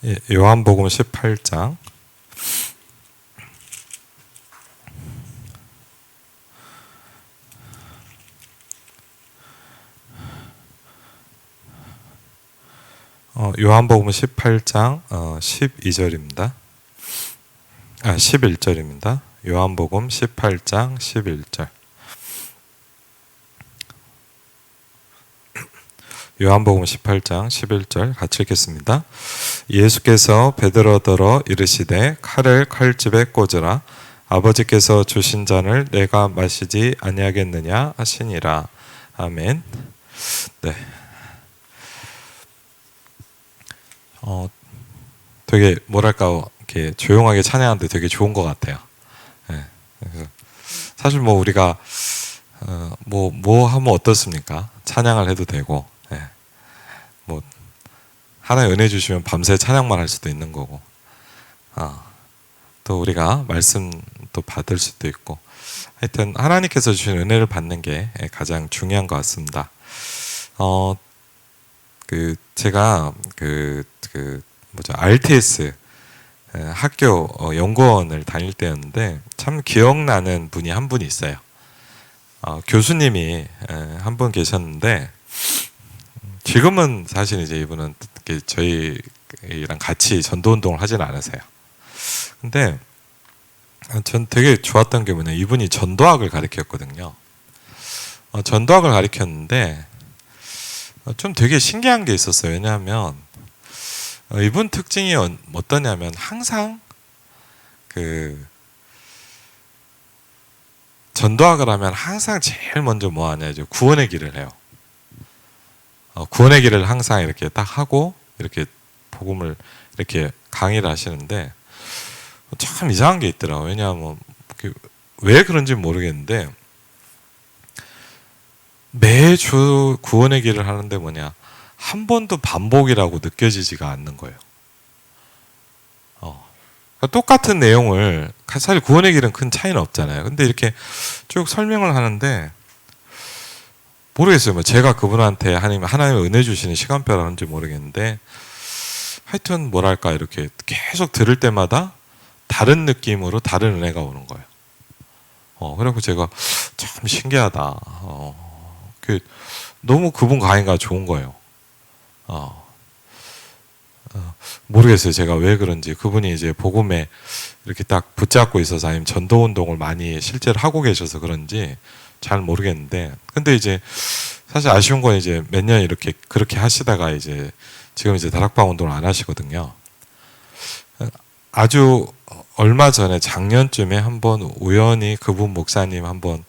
요한복음 18장 요한복음 18장 12절입니다. 11절입니다. 요한복음 18장 11절. 요한복음 18장 11절 같이 읽겠습니다. 예수께서 베드로더러 이르시되 칼을 칼집에 꽂으라. 아버지께서 주신 잔을 내가 마시지 아니하겠느냐 하시니라. 아멘. 네. 되게 뭐랄까 이렇게 조용하게 찬양하는데 되게 좋은 것 같아요. 네. 사실 뭐 우리가 뭐 하면 어떻습니까? 찬양을 해도 되고, 네. 뭐 하나의 은혜 주시면 밤새 찬양만 할 수도 있는 거고, 또 우리가 말씀도 받을 수도 있고, 하여튼 하나님께서 주신 은혜를 받는 게 가장 중요한 것 같습니다. 제가 RTS 학교 연구원을 다닐 때였는데 참 기억나는 분이 한 분이 있어요. 교수님이 한 분 계셨는데 지금은 사실 이제 이분은 저희랑 같이 전도운동을 하진 않으세요. 근데 전 되게 좋았던 게 뭐냐, 이분이 전도학을 가르쳤거든요. 전도학을 가르쳤는데 좀 되게 신기한 게 있었어요. 왜냐하면 이분 특징이 어떠냐면 항상 전도학을 하면 항상 제일 먼저 뭐 하냐, 이제 구원의 길을 해요. 구원의 길을 항상 이렇게 딱 하고 이렇게 복음을 이렇게 강의를 하시는데 참 이상한 게 있더라고요. 왜냐하면 왜 그런지 모르겠는데 매주 구원의 길을 하는데 뭐냐, 한 번도 반복이라고 느껴지지가 않는 거예요. 똑같은 내용을, 사실 구원의 길은 큰 차이는 없잖아요. 근데 이렇게 쭉 설명을 하는데 모르겠어요. 뭐 제가 그분한테 하나님의 은혜 주시는 시간표라는지 모르겠는데 하여튼 뭐랄까 이렇게 계속 들을 때마다 다른 느낌으로 다른 은혜가 오는 거예요. 그래서 제가 참 신기하다. 너무 그분 강의가 좋은 거예요. 모르겠어요. 제가 왜 그런지. 그분이 이제 복음에 이렇게 딱 붙잡고 있어서 아니면 전도 운동을 많이 실제로 하고 계셔서 그런지 잘 모르겠는데, 근데 이제 사실 아쉬운 건 이제 몇 년 이렇게 그렇게 하시다가 이제 지금 이제 다락방 운동을 안 하시거든요. 아주 얼마 전에 작년쯤에 한번 우연히 그분 목사님 한번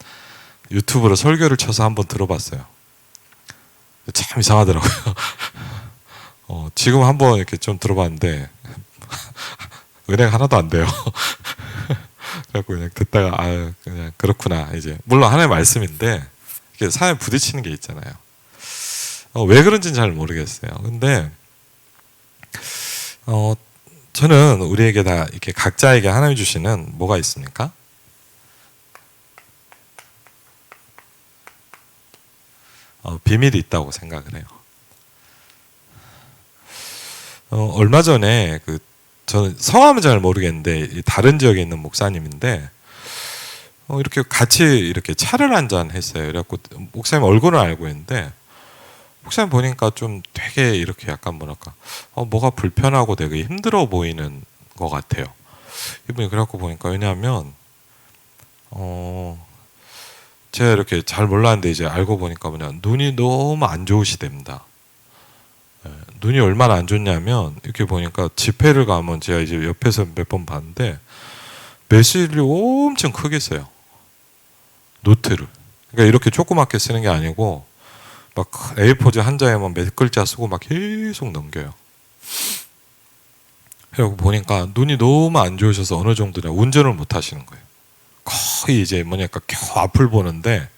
유튜브로 설교를 쳐서 한번 들어봤어요. 참 이상하더라고요. 지금 한번 이렇게 좀 들어봤는데 은혜가 하나도 안 돼요. 그래갖고 그냥 듣다가 그냥 그렇구나. 이제 물론 하나의 말씀인데 이렇게 사람에 부딪히는 게 있잖아요. 왜 그런지는 잘 모르겠어요. 근데 저는 우리에게 다 이렇게 각자에게 하나님 주시는 뭐가 있습니까? 비밀이 있다고 생각을 해요. 얼마 전에 저는 성함은 잘 모르겠는데 다른 지역에 있는 목사님인데 이렇게 같이 이렇게 차를 한잔 했어요. 그래갖고 목사님 얼굴은 알고 있는데 목사님 보니까 좀 되게 이렇게 약간 뭐랄까 뭐가 불편하고 되게 힘들어 보이는 것 같아요. 이분이 그래갖고 보니까, 왜냐하면 제가 이렇게 잘 몰랐는데 이제 알고 보니까 눈이 너무 안 좋으시답니다. 눈이 얼마나 안 좋냐면 이렇게 보니까 집회를 가면 제가 이제 옆에서 몇 번 봤는데 메시지를 엄청 크게 써요. 노트를. 그러니까 이렇게 조그맣게 쓰는 게 아니고 막 A4지 한 장에만 몇 글자 쓰고 막 계속 넘겨요. 그리고 보니까 눈이 너무 안 좋으셔서 어느 정도냐, 운전을 못 하시는 거예요. 거의 이제 뭐냐까 겨우 앞을 보는데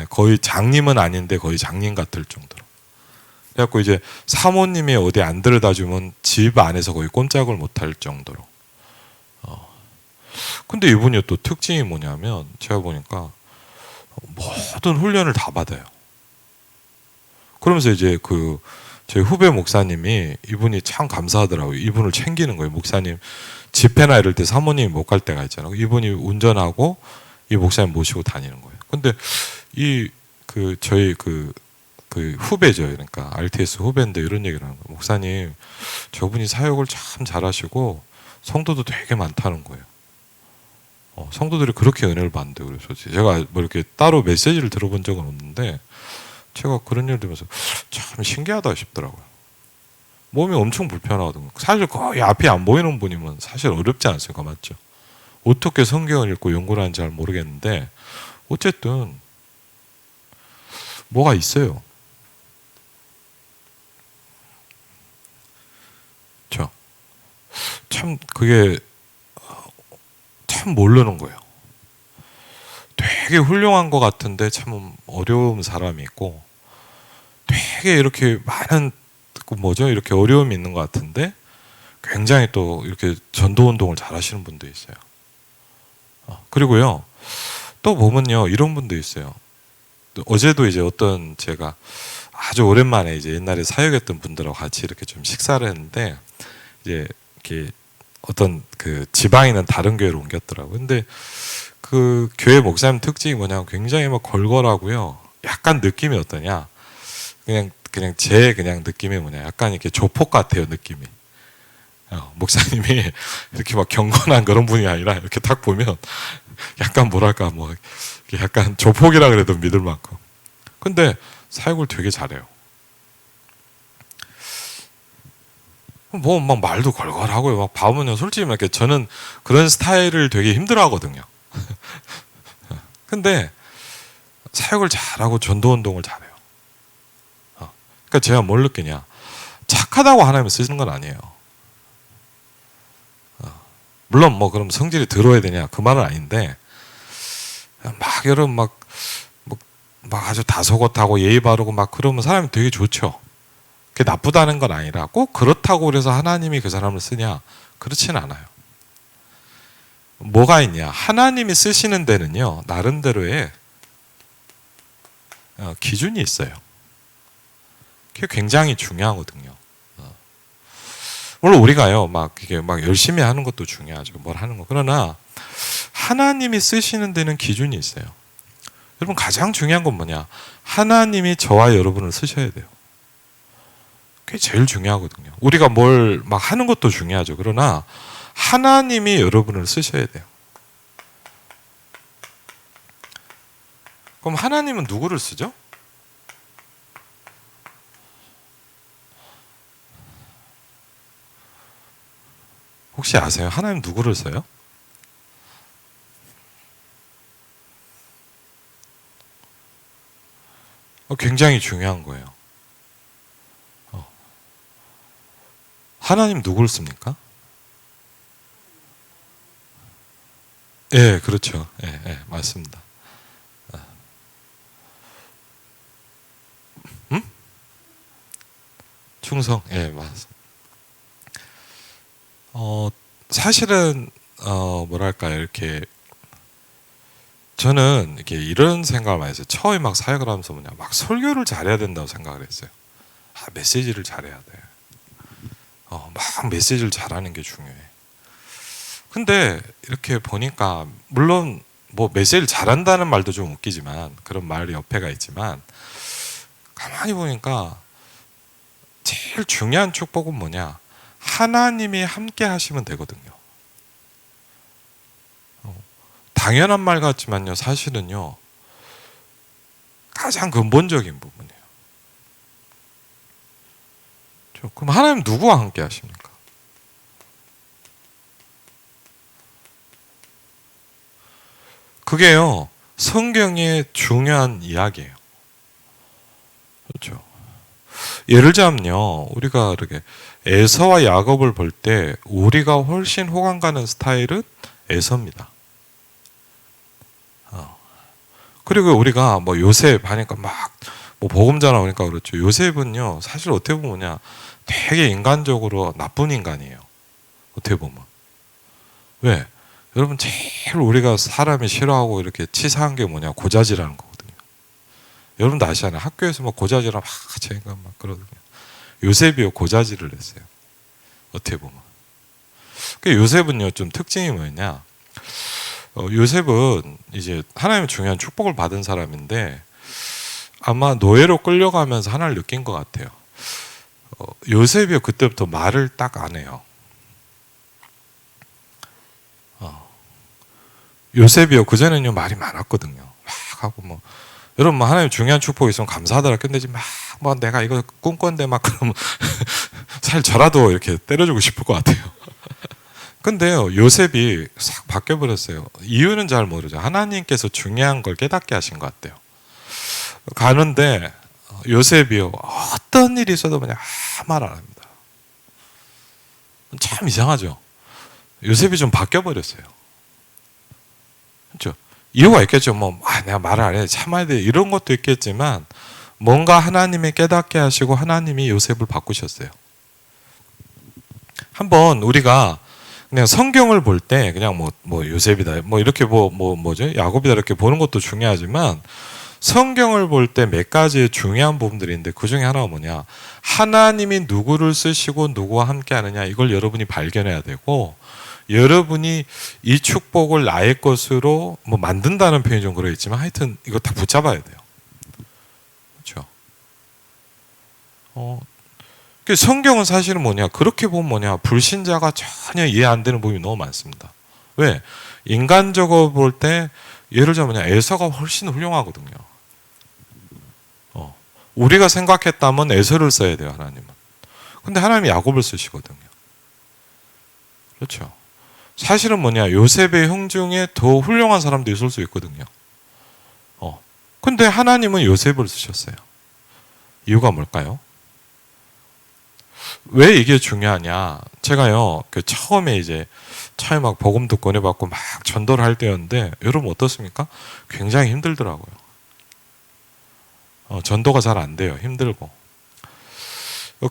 거의 장님은 아닌데 거의 장님 같을 정도로. 그래갖고 이제 사모님이 어디 안 들여다 주면 집 안에서 거의 꼼짝을 못 할 정도로. 근데 이분이 또 특징이 뭐냐면 제가 보니까 모든 훈련을 다 받아요. 그러면서 이제 저희 후배 목사님이 이분이 참 감사하더라고요. 이분을 챙기는 거예요. 목사님 집회나 이럴 때 사모님이 못 갈 때가 있잖아요. 이분이 운전하고 이 목사님 모시고 다니는 거예요. 근데 저희 후배죠. 그러니까 RTS 후배인데 이런 얘기를 하는 거예요. 목사님, 저분이 사역을 참 잘하시고 성도도 되게 많다는 거예요. 성도들이 그렇게 은혜를 받는데, 그래서 제가 뭐 이렇게 따로 메시지를 들어본 적은 없는데 제가 그런 일 들으면서 참 신기하다 싶더라고요. 몸이 엄청 불편하거든요. 사실 거의 앞이 안 보이는 분이면 사실 어렵지 않습니까? 맞죠? 어떻게 성경을 읽고 연구를 하는지 잘 모르겠는데 어쨌든 뭐가 있어요. 참 그게 참 모르는 거예요. 되게 훌륭한 것 같은데 참 어려운 사람이 있고, 되게 이렇게 많은 이렇게 어려움이 있는 것 같은데 굉장히 또 이렇게 전도 운동을 잘 하시는 분도 있어요. 그리고요, 또 보면요, 이런 분도 있어요. 어제도 이제 어떤 제가 아주 오랜만에 이제 옛날에 사역했던 분들하고 같이 이렇게 좀 식사를 했는데, 이제 이렇게 어떤 그 지방에 있는 다른 교회로 옮겼더라고요. 근데 그 교회 목사님 특징이 뭐냐면 굉장히 막 걸걸하고요. 약간 느낌이 어떠냐? 그냥 제 느낌이 뭐냐? 약간 이렇게 조폭 같아요, 느낌이. 목사님이 이렇게 막 경건한 그런 분이 아니라 이렇게 딱 보면 약간 뭐랄까 뭐 약간 조폭이라 그래도 믿을 만큼. 근데 사역을 되게 잘해요. 뭐 막 말도 걸걸하고요. 막 봐보면 솔직히 말해 저는 그런 스타일을 되게 힘들어하거든요. 근데 사역을 잘하고 전도 운동을 잘해요. 그러니까 제가 뭘 느끼냐? 착하다고 하나님을 쓰시는 건 아니에요. 물론 뭐 그럼 성질이 들어야 되냐 그 말은 아닌데, 막 여러분 막 아주 다소곳하고 예의 바르고 막 그러면 사람이 되게 좋죠. 그게 나쁘다는 건 아니라 꼭 그렇다고 그래서 하나님이 그 사람을 쓰냐? 그렇지는 않아요. 뭐가 있냐? 하나님이 쓰시는 데는요, 나름대로의 기준이 있어요. 그게 굉장히 중요하거든요. 물론 우리가요, 이게 열심히 하는 것도 중요하죠. 뭘 하는 거. 그러나 하나님이 쓰시는 데는 기준이 있어요. 여러분, 가장 중요한 건 뭐냐? 하나님이 저와 여러분을 쓰셔야 돼요. 그게 제일 중요하거든요. 우리가 뭘 하는 것도 중요하죠. 그러나 하나님이 여러분을 쓰셔야 돼요. 그럼 하나님은 누구를 쓰죠? 혹시 아세요? 하나님 누구를 써요? 굉장히 중요한 거예요. 하나님 누구를 씁니까? 예, 그렇죠. 예, 맞습니다. 충성, 예, 맞습니다. 사실은 뭐랄까요, 이렇게 저는 이런 생각을 많이 했어요. 처음에 사역을 하면서 설교를 잘해야 된다고 생각을 했어요. 메시지를 잘해야 돼. 메시지를 잘하는 게 중요해. 근데 이렇게 보니까 물론 메시지를 잘한다는 말도 좀 웃기지만, 그런 말이 옆에가 있지만, 가만히 보니까 제일 중요한 축복은 뭐냐? 하나님이 함께 하시면 되거든요. 당연한 말 같지만요, 사실은요, 가장 근본적인 부분이에요. 그럼 하나님 누구와 함께 하십니까? 그게요, 성경의 중요한 이야기예요. 그렇죠. 예를 들자면요, 우리가 이렇게 에서와 야곱을 볼 때 우리가 훨씬 호감 가는 스타일은 에서입니다. 그리고 우리가 요셉 하니까 복음자 나오니까 그렇죠. 요셉은요, 사실 어떻게 보면 되게 인간적으로 나쁜 인간이에요. 어떻게 보면. 왜? 여러분, 제일 우리가 사람이 싫어하고 이렇게 치사한 게 뭐냐? 고자질하는 거거든요. 여러분도 아시잖아요. 학교에서 고자질하면 제가 그러거든요. 요셉이요 고자질을 했어요. 어떻게 보면. 요셉은요 좀 특징이 뭐냐? 요셉은 이제 하나님의 중요한 축복을 받은 사람인데 아마 노예로 끌려가면서 하나를 느낀 것 같아요. 요셉이요 그때부터 말을 딱 안 해요. 요셉이요 그전에는요 말이 많았거든요. 막 하고 뭐 여러분 뭐 하나님 중요한 축복이 있으면 감사하더라. 근데 지금 막 뭐 내가 이거 꿈꿨는데 막 그러면 사실 저라도 이렇게 때려주고 싶을 것 같아요. 근데요 요셉이 싹 바뀌어 버렸어요. 이유는 잘 모르죠. 하나님께서 중요한 걸 깨닫게 하신 것 같아요. 가는데 요셉이요 어떤 일이 있어도 그냥 아무 말 안 합니다. 참 이상하죠. 요셉이 좀 바뀌어 버렸어요. 그렇죠? 이유가 있겠죠. 뭐 내가 말을 안 해 참아야 돼 이런 것도 있겠지만 뭔가 하나님이 깨닫게 하시고 하나님이 요셉을 바꾸셨어요. 한번 우리가 그냥 성경을 볼 때 그냥 뭐 요셉이다 뭐 이렇게 뭐죠 야곱이다 이렇게 보는 것도 중요하지만 성경을 볼 때 몇 가지의 중요한 부분들이 있는데 그 중에 하나가 뭐냐 하나님이 누구를 쓰시고 누구와 함께 하느냐 이걸 여러분이 발견해야 되고 여러분이 이 축복을 나의 것으로 뭐 만든다는 표현이 좀 그러겠지만 하여튼 이거 다 붙잡아야 돼요. 그렇죠? 성경은 사실은 뭐냐 그렇게 보면 뭐냐 불신자가 전혀 이해 안 되는 부분이 너무 많습니다. 왜? 인간적으로 볼 때 예를 들면 에서가 훨씬 훌륭하거든요. 우리가 생각했다면 에서를 써야 돼요 하나님은. 근데 하나님이 야곱을 쓰시거든요. 그렇죠? 사실은 뭐냐 요셉의 형 중에 더 훌륭한 사람도 있을 수 있거든요. 근데 하나님은 요셉을 쓰셨어요. 이유가 뭘까요? 왜 이게 중요하냐? 제가요 처음에 막 복음도 꺼내받고 막 전도를 할 때였는데 여러분 어떻습니까? 굉장히 힘들더라고요. 전도가 잘 안 돼요. 힘들고.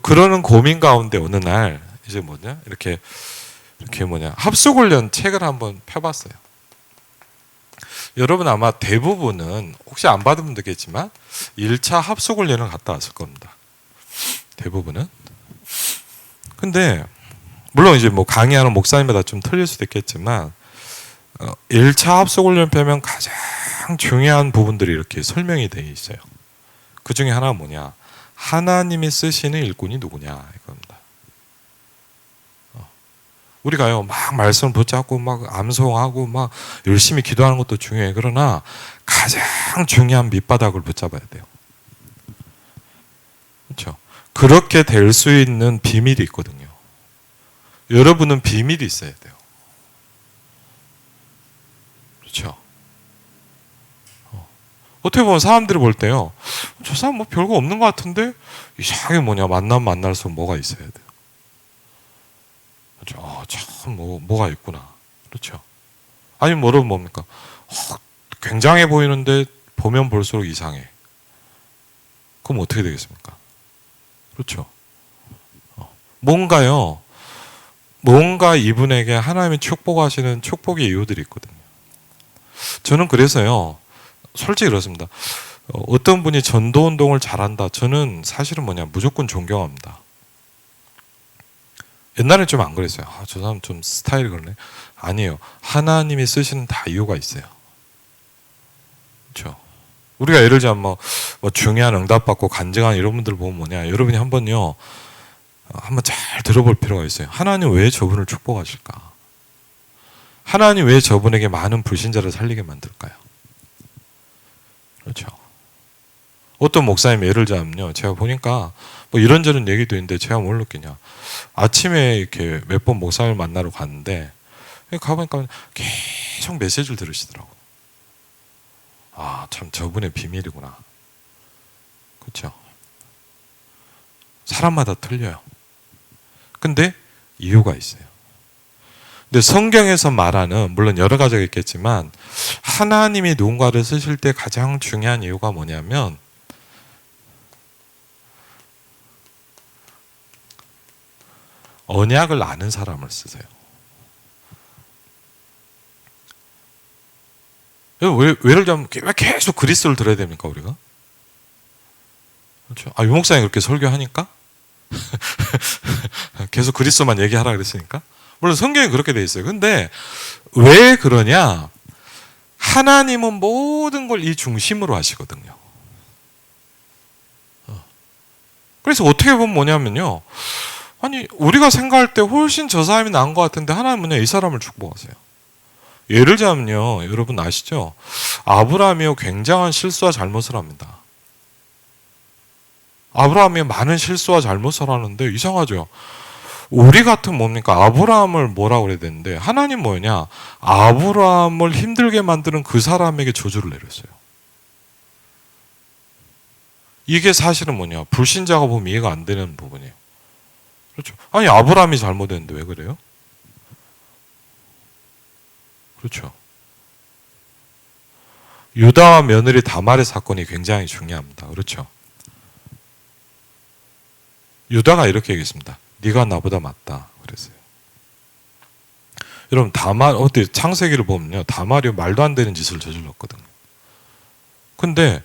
그러는 고민 가운데 어느 날 이제 이렇게 합숙훈련 책을 한번 펴봤어요. 여러분 아마 대부분은 혹시 안 받은 분도 있겠지만 1차 합숙훈련을 갔다 왔을 겁니다. 대부분은. 근데 물론 이제 뭐 강의하는 목사님마다 좀 틀릴 수도 있겠지만 1차 합숙훈련 펴면 가장 중요한 부분들이 이렇게 설명이 되어 있어요. 그 중에 하나가 뭐냐? 하나님이 쓰시는 일꾼이 누구냐 이겁니다. 우리가요 막 말씀을 붙잡고 막 암송하고 막 열심히 기도하는 것도 중요해. 그러나 가장 중요한 밑바닥을 붙잡아야 돼요. 그렇죠? 그렇게 될 수 있는 비밀이 있거든요. 여러분은 비밀이 있어야 돼요. 그렇죠? 어떻게 보면 사람들이 볼 때요, 저 사람 뭐 별거 없는 것 같은데 이상하게 만나면 만날수록 뭐가 있어야 돼요. 그렇죠? 참 뭐가 있구나. 그렇죠? 아니면 여러분 뭡니까? 굉장해 보이는데 보면 볼수록 이상해. 그럼 어떻게 되겠습니까? 그렇죠? 뭔가 이분에게 하나님이 축복하시는 축복의 이유들이 있거든요. 저는 그래서요, 솔직히 그렇습니다. 어떤 분이 전도 운동을 잘한다. 저는 사실은 무조건 존경합니다. 옛날엔 좀 안 그랬어요. 저 사람 좀 스타일이 그러네. 아니에요. 하나님이 쓰시는 다 이유가 있어요. 그렇죠? 우리가 예를 들자면 뭐 중요한 응답받고 간증한 이런 분들 보면 여러분이 한번 잘 들어볼 필요가 있어요. 하나님 왜 저분을 축복하실까? 하나님 왜 저분에게 많은 불신자를 살리게 만들까요? 그렇죠. 어떤 목사님 예를 들자면요, 제가 보니까 이런저런 얘기도 있는데 제가 뭘 느끼냐? 아침에 이렇게 몇 번 목사님을 만나러 갔는데 가보니까 계속 메시지를 들으시더라고. 참 저분의 비밀이구나. 그렇죠. 사람마다 틀려요. 근데 이유가 있어요. 근데 성경에서 말하는, 물론 여러 가지가 있겠지만 하나님이 누군가를 쓰실 때 가장 중요한 이유가 뭐냐면 언약을 아는 사람을 쓰세요. 왜 계속 그리스도를 들어야 됩니까, 우리가? 그렇죠. 유목사님 그렇게 설교하니까? 계속 그리스도만 얘기하라 그랬으니까. 물론 성경에 그렇게 돼 있어요. 근데 왜 그러냐? 하나님은 모든 걸 이 중심으로 하시거든요. 그래서 어떻게 보면 뭐냐면요. 아니, 우리가 생각할 때 훨씬 저 사람이 나은 것 같은데 하나님은요, 이 사람을 축복하세요. 예를 들자면요, 여러분 아시죠? 아브라함이요, 굉장한 실수와 잘못을 합니다. 아브라함이 많은 실수와 잘못을 하는데 이상하죠? 우리 같은 뭡니까? 아브라함을 뭐라고 그래야 되는데 하나님 뭐냐? 아브라함을 힘들게 만드는 그 사람에게 저주를 내렸어요. 이게 사실은 뭐냐? 불신자가 보면 이해가 안 되는 부분이에요. 그렇죠? 아니, 아브라함이 잘못했는데 왜 그래요? 그렇죠. 유다와 며느리 다말의 사건이 굉장히 중요합니다. 그렇죠? 유다가 이렇게 얘기했습니다. 네가 나보다 맞다. 그랬어요. 여러분, 다말, 어때? 창세기를 보면요. 다말이 말도 안 되는 짓을 저질렀거든요. 근데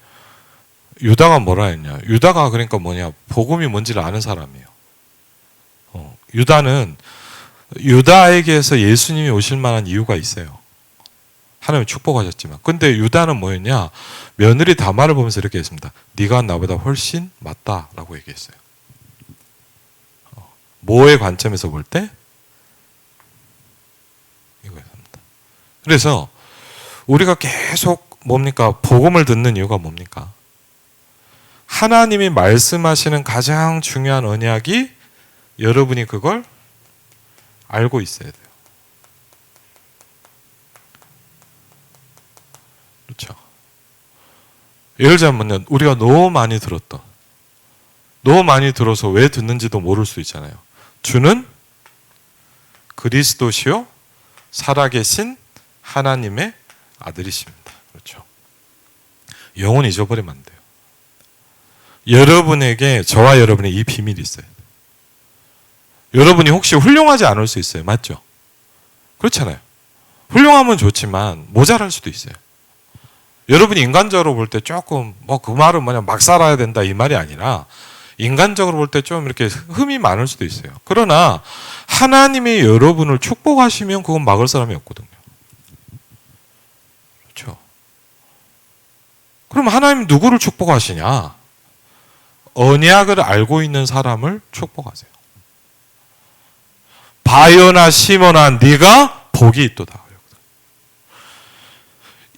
유다가 뭐라 했냐? 유다가 그러니까 뭐냐? 복음이 뭔지를 아는 사람이에요. 유다는 유다에게서 예수님이 오실 만한 이유가 있어요. 하나님이 축복하셨지만. 근데 유다는 뭐였냐? 며느리 다말을 보면서 이렇게 했습니다. 네가 나보다 훨씬 맞다라고 얘기했어요. 뭐의 관점에서 볼 때? 이거였습니다. 그래서 우리가 계속 뭡니까? 복음을 듣는 이유가 뭡니까? 하나님이 말씀하시는 가장 중요한 언약이 여러분이 그걸 알고 있어야 돼요. 그렇죠. 예를 들자면 우리가 너무 많이 들어서 왜 듣는지도 모를 수 있잖아요. 주는 그리스도시요 살아계신 하나님의 아들이십니다. 그렇죠. 영혼 잊어버리면 안 돼요. 여러분에게, 저와 여러분의 이 비밀이 있어요. 여러분이 혹시 훌륭하지 않을 수 있어요. 맞죠? 그렇잖아요. 훌륭하면 좋지만 모자랄 수도 있어요. 여러분이 인간적으로 볼 때 조금 그 말은 뭐냐 막 살아야 된다 이 말이 아니라 인간적으로 볼 때 좀 이렇게 흠이 많을 수도 있어요. 그러나 하나님이 여러분을 축복하시면 그건 막을 사람이 없거든요. 그렇죠? 그럼 하나님 누구를 축복하시냐? 언약을 알고 있는 사람을 축복하세요. 바요나 시몬아 네가 복이 있도다.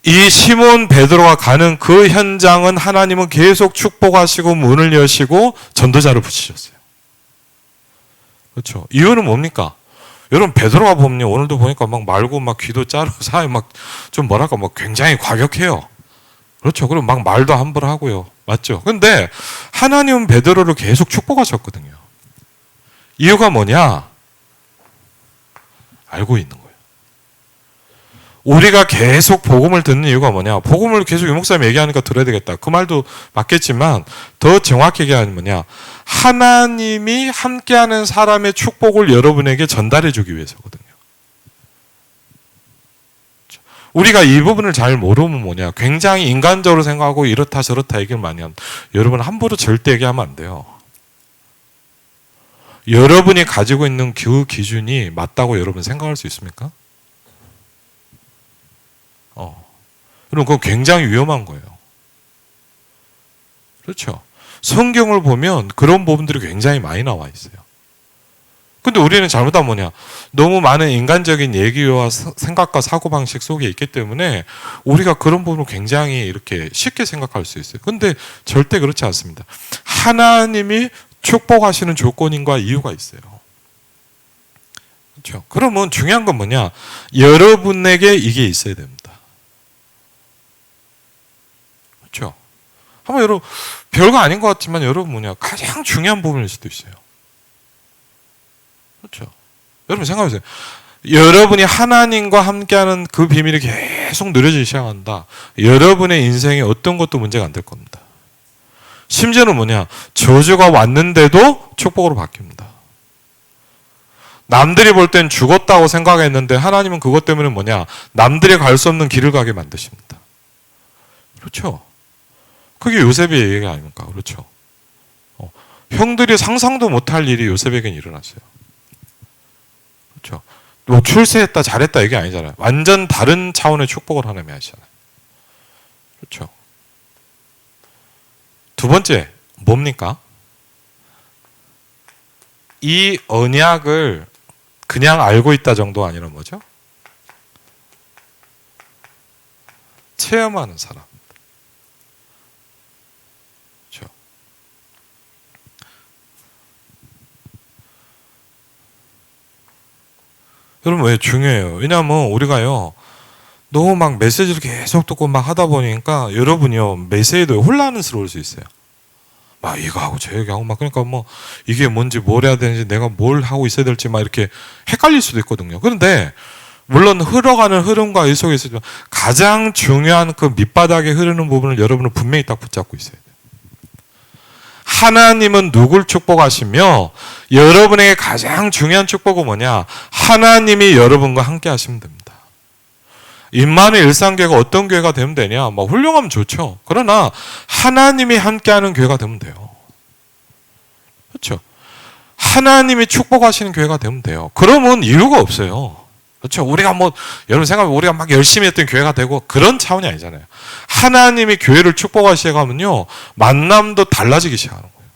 이 시몬 베드로가 가는 그 현장은 하나님은 계속 축복하시고 문을 여시고 전도자를 붙이셨어요. 그렇죠. 이유는 뭡니까? 여러분 베드로가 보면 오늘도 보니까 막 말고 막 귀도 자르고 사회 막 좀 뭐랄까 막 굉장히 과격해요. 그렇죠. 그럼 막 말도 함부로 하고요. 맞죠? 근데 하나님은 베드로를 계속 축복하셨거든요. 이유가 뭐냐? 알고 있는 거예요. 우리가 계속 복음을 듣는 이유가 뭐냐? 복음을 계속 유 목사님 얘기하니까 들어야 되겠다. 그 말도 맞겠지만 더 정확히 얘기하면 뭐냐? 하나님이 함께하는 사람의 축복을 여러분에게 전달해 주기 위해서거든요. 우리가 이 부분을 잘 모르면 뭐냐? 굉장히 인간적으로 생각하고 이렇다 저렇다 얘기를 많이 하면 여러분 함부로 절대 얘기하면 안 돼요. 여러분이 가지고 있는 그 기준이 맞다고 여러분 생각할 수 있습니까? 여러분 그거 굉장히 위험한 거예요. 그렇죠. 성경을 보면 그런 부분들이 굉장히 많이 나와 있어요. 근데 우리는 잘못하면 뭐냐? 너무 많은 인간적인 얘기와 생각과 사고방식 속에 있기 때문에 우리가 그런 부분을 굉장히 이렇게 쉽게 생각할 수 있어요. 근데 절대 그렇지 않습니다. 하나님이 축복하시는 조건인과 이유가 있어요. 그렇죠. 그러면 중요한 건 뭐냐? 여러분에게 이게 있어야 됩니다. 그렇죠. 한번 여러분 별거 아닌 것 같지만 여러분 뭐냐? 가장 중요한 부분일 수도 있어요. 그렇죠. 여러분 생각해보세요. 여러분이 하나님과 함께하는 그 비밀이 계속 누려지기 시작한다. 여러분의 인생에 어떤 것도 문제가 안 될 겁니다. 심지어는 뭐냐? 저주가 왔는데도 축복으로 바뀝니다. 남들이 볼 땐 죽었다고 생각했는데 하나님은 그것 때문에 뭐냐? 남들이 갈 수 없는 길을 가게 만드십니다. 그렇죠. 그게 요셉의 얘기가 아닙니까? 그렇죠. 형들이 상상도 못할 일이 요셉에게는 일어났어요. 그렇죠? 뭐 출세했다 잘했다 이게 아니잖아요. 완전 다른 차원의 축복을 하나님이 하시잖아요. 그렇죠? 두 번째 뭡니까? 이 언약을 그냥 알고 있다 정도가 아니라 뭐죠? 체험하는 사람. 그렇죠? 여러분 왜 중요해요? 왜냐하면 우리가요 너무 막 메시지를 계속 듣고 막 하다 보니까 여러분이요 메시지도 혼란스러울 수 있어요. 막 이거 하고 저 얘기하고 막 그러니까 뭐 이게 뭔지 뭘 해야 되는지 내가 뭘 하고 있어야 될지 막 이렇게 헷갈릴 수도 있거든요. 그런데 물론 흘러가는 흐름과 이 속에 있지만 가장 중요한 그 밑바닥에 흐르는 부분을 여러분은 분명히 딱 붙잡고 있어야 돼요. 하나님은 누굴 축복하시며 여러분에게 가장 중요한 축복은 뭐냐? 하나님이 여러분과 함께 하시면 됩니다. 임마누엘 일상교회가 어떤 교회가 되면 되냐? 뭐 훌륭하면 좋죠. 그러나 하나님이 함께하는 교회가 되면 돼요. 그렇죠? 하나님이 축복하시는 교회가 되면 돼요. 그러면 이유가 없어요. 그렇죠? 우리가 뭐 여러분 생각하면 우리가 막 열심히 했던 교회가 되고 그런 차원이 아니잖아요. 하나님이 교회를 축복하시가면요 만남도 달라지기 시작하는 거예요.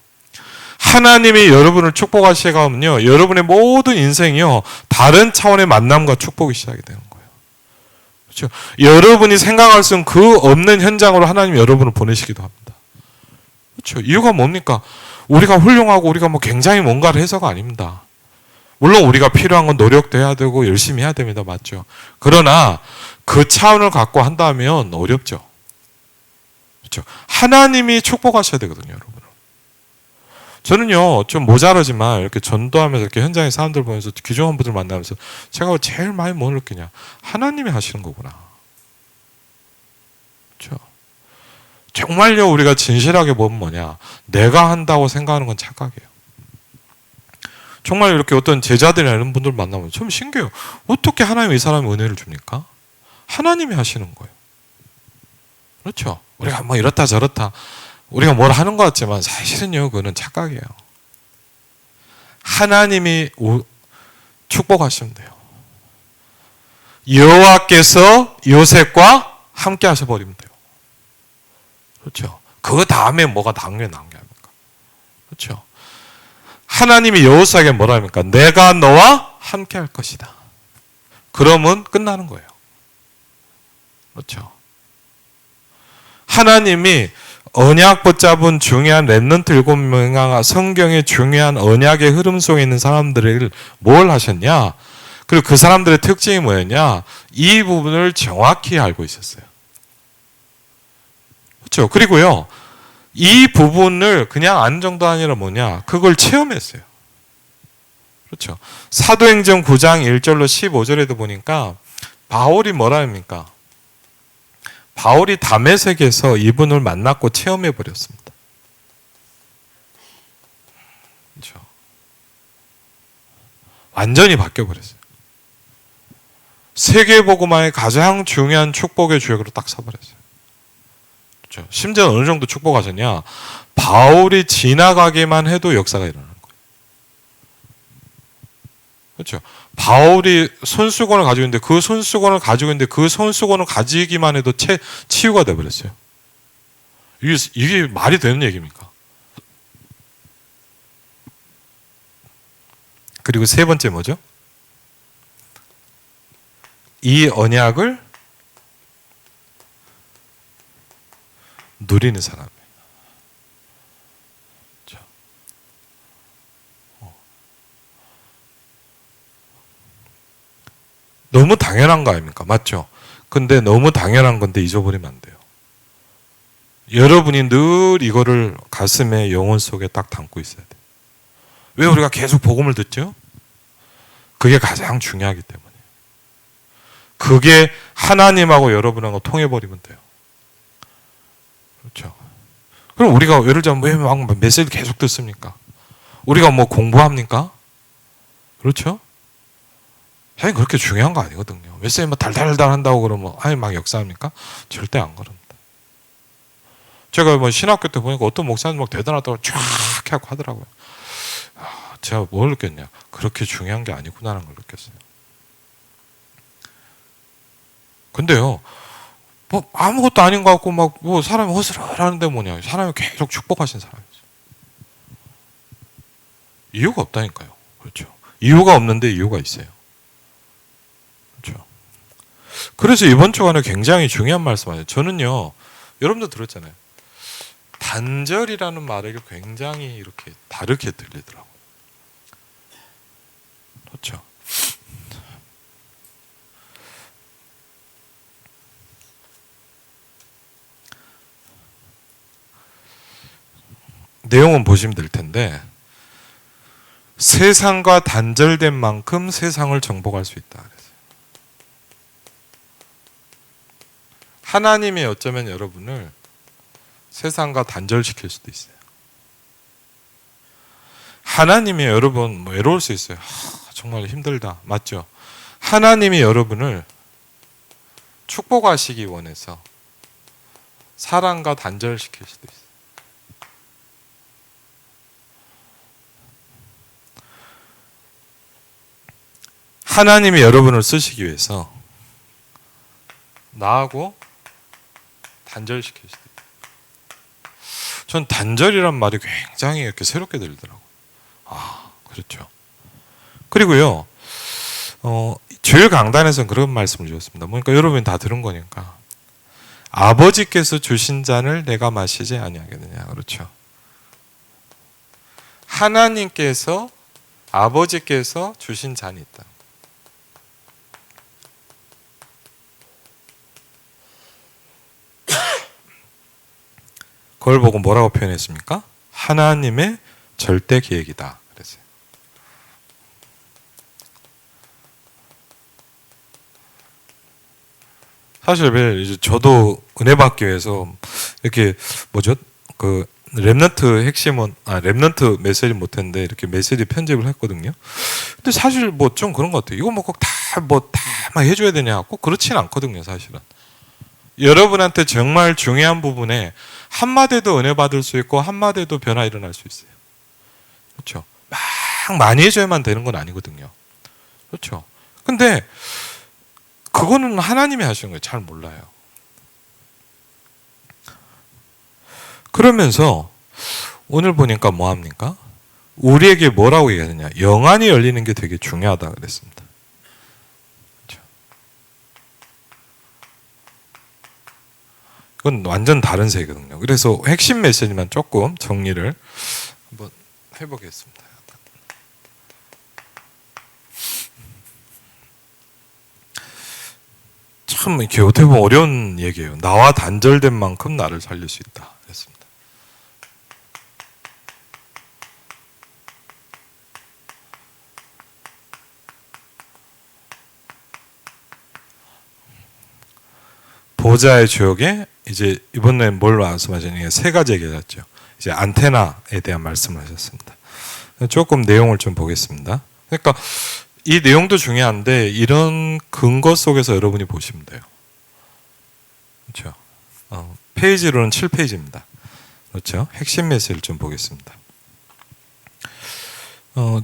하나님이 여러분을 축복하시가면요 여러분의 모든 인생이요 다른 차원의 만남과 축복이 시작이 되는 거예요. 그렇죠? 여러분이 생각할 수 그 없는 현장으로 하나님이 여러분을 보내시기도 합니다. 그렇죠? 이유가 뭡니까? 우리가 훌륭하고 우리가 뭐 굉장히 뭔가를 해서가 아닙니다. 물론 우리가 필요한 건 노력도 해야 되고 열심히 해야 됩니다. 맞죠? 그러나 그 차원을 갖고 한다면 어렵죠. 그렇죠? 하나님이 축복하셔야 되거든요, 여러분. 저는요, 좀 모자라지만 이렇게 전도하면서 이렇게 현장에 사람들 보면서 귀중한 분들 만나면서 제가 제일 많이 뭘 느끼냐? 하나님이 하시는 거구나. 그렇죠? 정말요, 우리가 진실하게 보면 뭐냐? 내가 한다고 생각하는 건 착각이에요. 정말 이렇게 어떤 제자들이나 이런 분들 만나면 좀 신기해요. 어떻게 하나님이 이 사람에 은혜를 줍니까? 하나님이 하시는 거예요. 그렇죠? 우리가 뭐 이렇다 저렇다 우리가 뭘 하는 것 같지만 사실은요 그거는 착각이에요. 하나님이 축복하시면 돼요. 여호와께서 요셉과 함께 하셔버리면 돼요. 그렇죠? 그 다음에 뭐가 당연히 나온 게 아닙니까? 그렇죠? 하나님이 여호수아에게 뭐라 합니까? 내가 너와 함께 할 것이다. 그러면 끝나는 거예요. 그렇죠? 하나님이 언약 붙잡은 중요한 렘넌트 7명과 성경의 중요한 언약의 흐름 속에 있는 사람들을 뭘 하셨냐? 그리고 그 사람들의 특징이 뭐였냐? 이 부분을 정확히 알고 있었어요. 그렇죠? 그리고요. 이 부분을 그냥 아는 정도 아니라 뭐냐? 그걸 체험했어요. 그렇죠? 사도행전 9장 1절로 15절에도 보니까 바울이 뭐라 합니까? 바울이 다메섹에서 이분을 만났고 체험해 버렸습니다. 그렇죠? 완전히 바뀌어 버렸어요. 세계복음화의 가장 중요한 축복의 주역으로 딱 서버렸어요. 그렇죠? 심지어 어느 정도 축복하셨냐? 바울이 지나가기만 해도 역사가 일어나는 거예요. 그렇죠? 바울이 손수건을 가지고 있는데 그 손수건을 가지기만 해도 치유가 되어버렸어요. 이게 말이 되는 얘기입니까? 그리고 세 번째 뭐죠? 이 언약을 누리는 사람이에요. 너무 당연한 거 아닙니까? 맞죠? 근데 너무 당연한 건데 잊어버리면 안 돼요. 여러분이 늘 이거를 가슴에 영혼 속에 딱 담고 있어야 돼요. 왜 우리가 계속 복음을 듣죠? 그게 가장 중요하기 때문이에요. 그게 하나님하고 여러분하고 통해버리면 돼요. 그렇죠? 그럼 우리가 예를 들면 왜 막 메시지를 계속 듣습니까? 우리가 뭐 공부합니까? 그렇죠? 사실 그렇게 중요한 거 아니거든요. 메시지 뭐 달달달 한다고 그러면 아예 막 역사합니까? 절대 안 그럽니다. 제가 뭐 신학교 때 보니까 어떤 목사님 막 대단하다고 쫙 하고 하더라고요. 제가 뭘 느꼈냐? 그렇게 중요한 게 아니구나라는 걸 느꼈어요. 근데요, 뭐 아무것도 아닌 것 같고 막 뭐 사람이 허술하는데 뭐냐? 사람이 계속 축복하신 사람이죠. 이유가 없다니까요. 그렇죠. 이유가 없는데 이유가 있어요. 그렇죠. 그래서 이번 주간에 굉장히 중요한 말씀이에요. 저는요, 여러분도 들었잖아요. 단절이라는 말을 굉장히 이렇게 다르게 들리더라고요. 그렇죠. 내용은 보시면 될 텐데, 세상과 단절된 만큼 세상을 정복할 수 있다. 하나님이 어쩌면 여러분을 세상과 단절시킬 수도 있어요. 하나님이 여러분 뭐 외로울 수 있어요. 정말 힘들다. 맞죠? 하나님이 여러분을 축복하시기 원해서 사랑과 단절시킬 수도 있어요. 하나님이 여러분을 쓰시기 위해서 나하고 단절시킬 수도 있어요. 전 단절이란 말이 굉장히 이렇게 새롭게 들리더라고요. 그렇죠. 그리고요, 주일 강단에서는 그런 말씀을 주셨습니다. 그러니까 여러분이 다 들은 거니까. 아버지께서 주신 잔을 내가 마시지 아니하겠느냐. 그렇죠. 하나님께서, 아버지께서 주신 잔이 있다. 그걸 보고 뭐라고 표현했습니까? 하나님의 절대 계획이다. 그랬어요. 사실 이제 저도 은혜 받기 위해서 이렇게 뭐죠? 그 렘넌트 핵심은 렘넌트 메시지 못했는데 이렇게 메시지 편집을 했거든요. 근데 사실 뭐 좀 그런 것 같아요. 이거 뭐 꼭 다 해줘야 되냐? 꼭 그렇지는 않거든요, 사실은. 여러분한테 정말 중요한 부분에 한마디도 은혜 받을 수 있고 한마디도 변화 일어날 수 있어요. 그렇죠? 막 많이 해줘야만 되는 건 아니거든요. 그렇죠? 근데 그거는 하나님이 하시는 거예요. 잘 몰라요. 그러면서 오늘 보니까 뭐합니까? 우리에게 뭐라고 얘기하느냐? 영안이 열리는 게 되게 중요하다 그랬습니다. 그건 완전 다른 세계거든요. 그래서 핵심 메시지만 조금 정리를 한번 해보겠습니다. 참 이렇게 어떻게 보면 어려운 얘기예요. 나와 단절된 만큼 나를 살릴 수 있다. 그랬습니다. 보좌의 주역에 이제 이번에 뭘 말씀하시느냐 세 가지 얘기했죠. 이제 안테나에 대한 말씀을 하셨습니다. 조금 내용을 좀 보겠습니다. 그러니까 이 내용도 중요한데 이런 근거 속에서 여러분이 보시면 돼요. 그렇죠? 페이지로는 7페이지입니다. 그렇죠? 핵심 메시지를 좀 보겠습니다.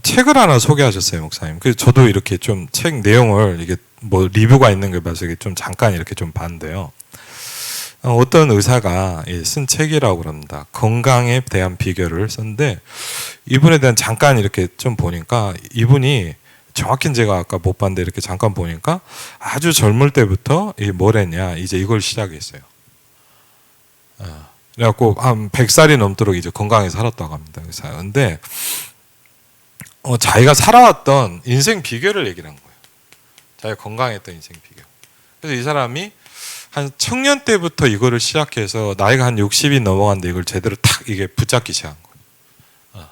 책을 하나 소개하셨어요, 목사님. 그래서 저도 이렇게 좀 책 내용을 이게 뭐 리뷰가 있는 걸 봐서 좀 잠깐 이렇게 좀 봤는데요. 어떤 의사가 쓴 책이라고 그럽니다. 건강에 대한 비결을 썼는데 이분에 대한 잠깐 이렇게 좀 보니까 이분이 정확히는 제가 아까 못 봤는데 이렇게 잠깐 보니까 아주 젊을 때부터 뭘 했냐 이제 이걸 시작했어요. 그래갖고 한 100살이 넘도록 이제 건강하게 살았다고 합니다. 의사. 근데 자기가 살아왔던 인생 비결을 얘기를 한 거예요. 자기가 건강했던 인생 비결. 그래서 이 사람이 한 청년 때부터 이거를 시작해서 나이가 한 60이 넘어갔는데 이걸 제대로 탁 이게 붙잡기 시작한 거예요.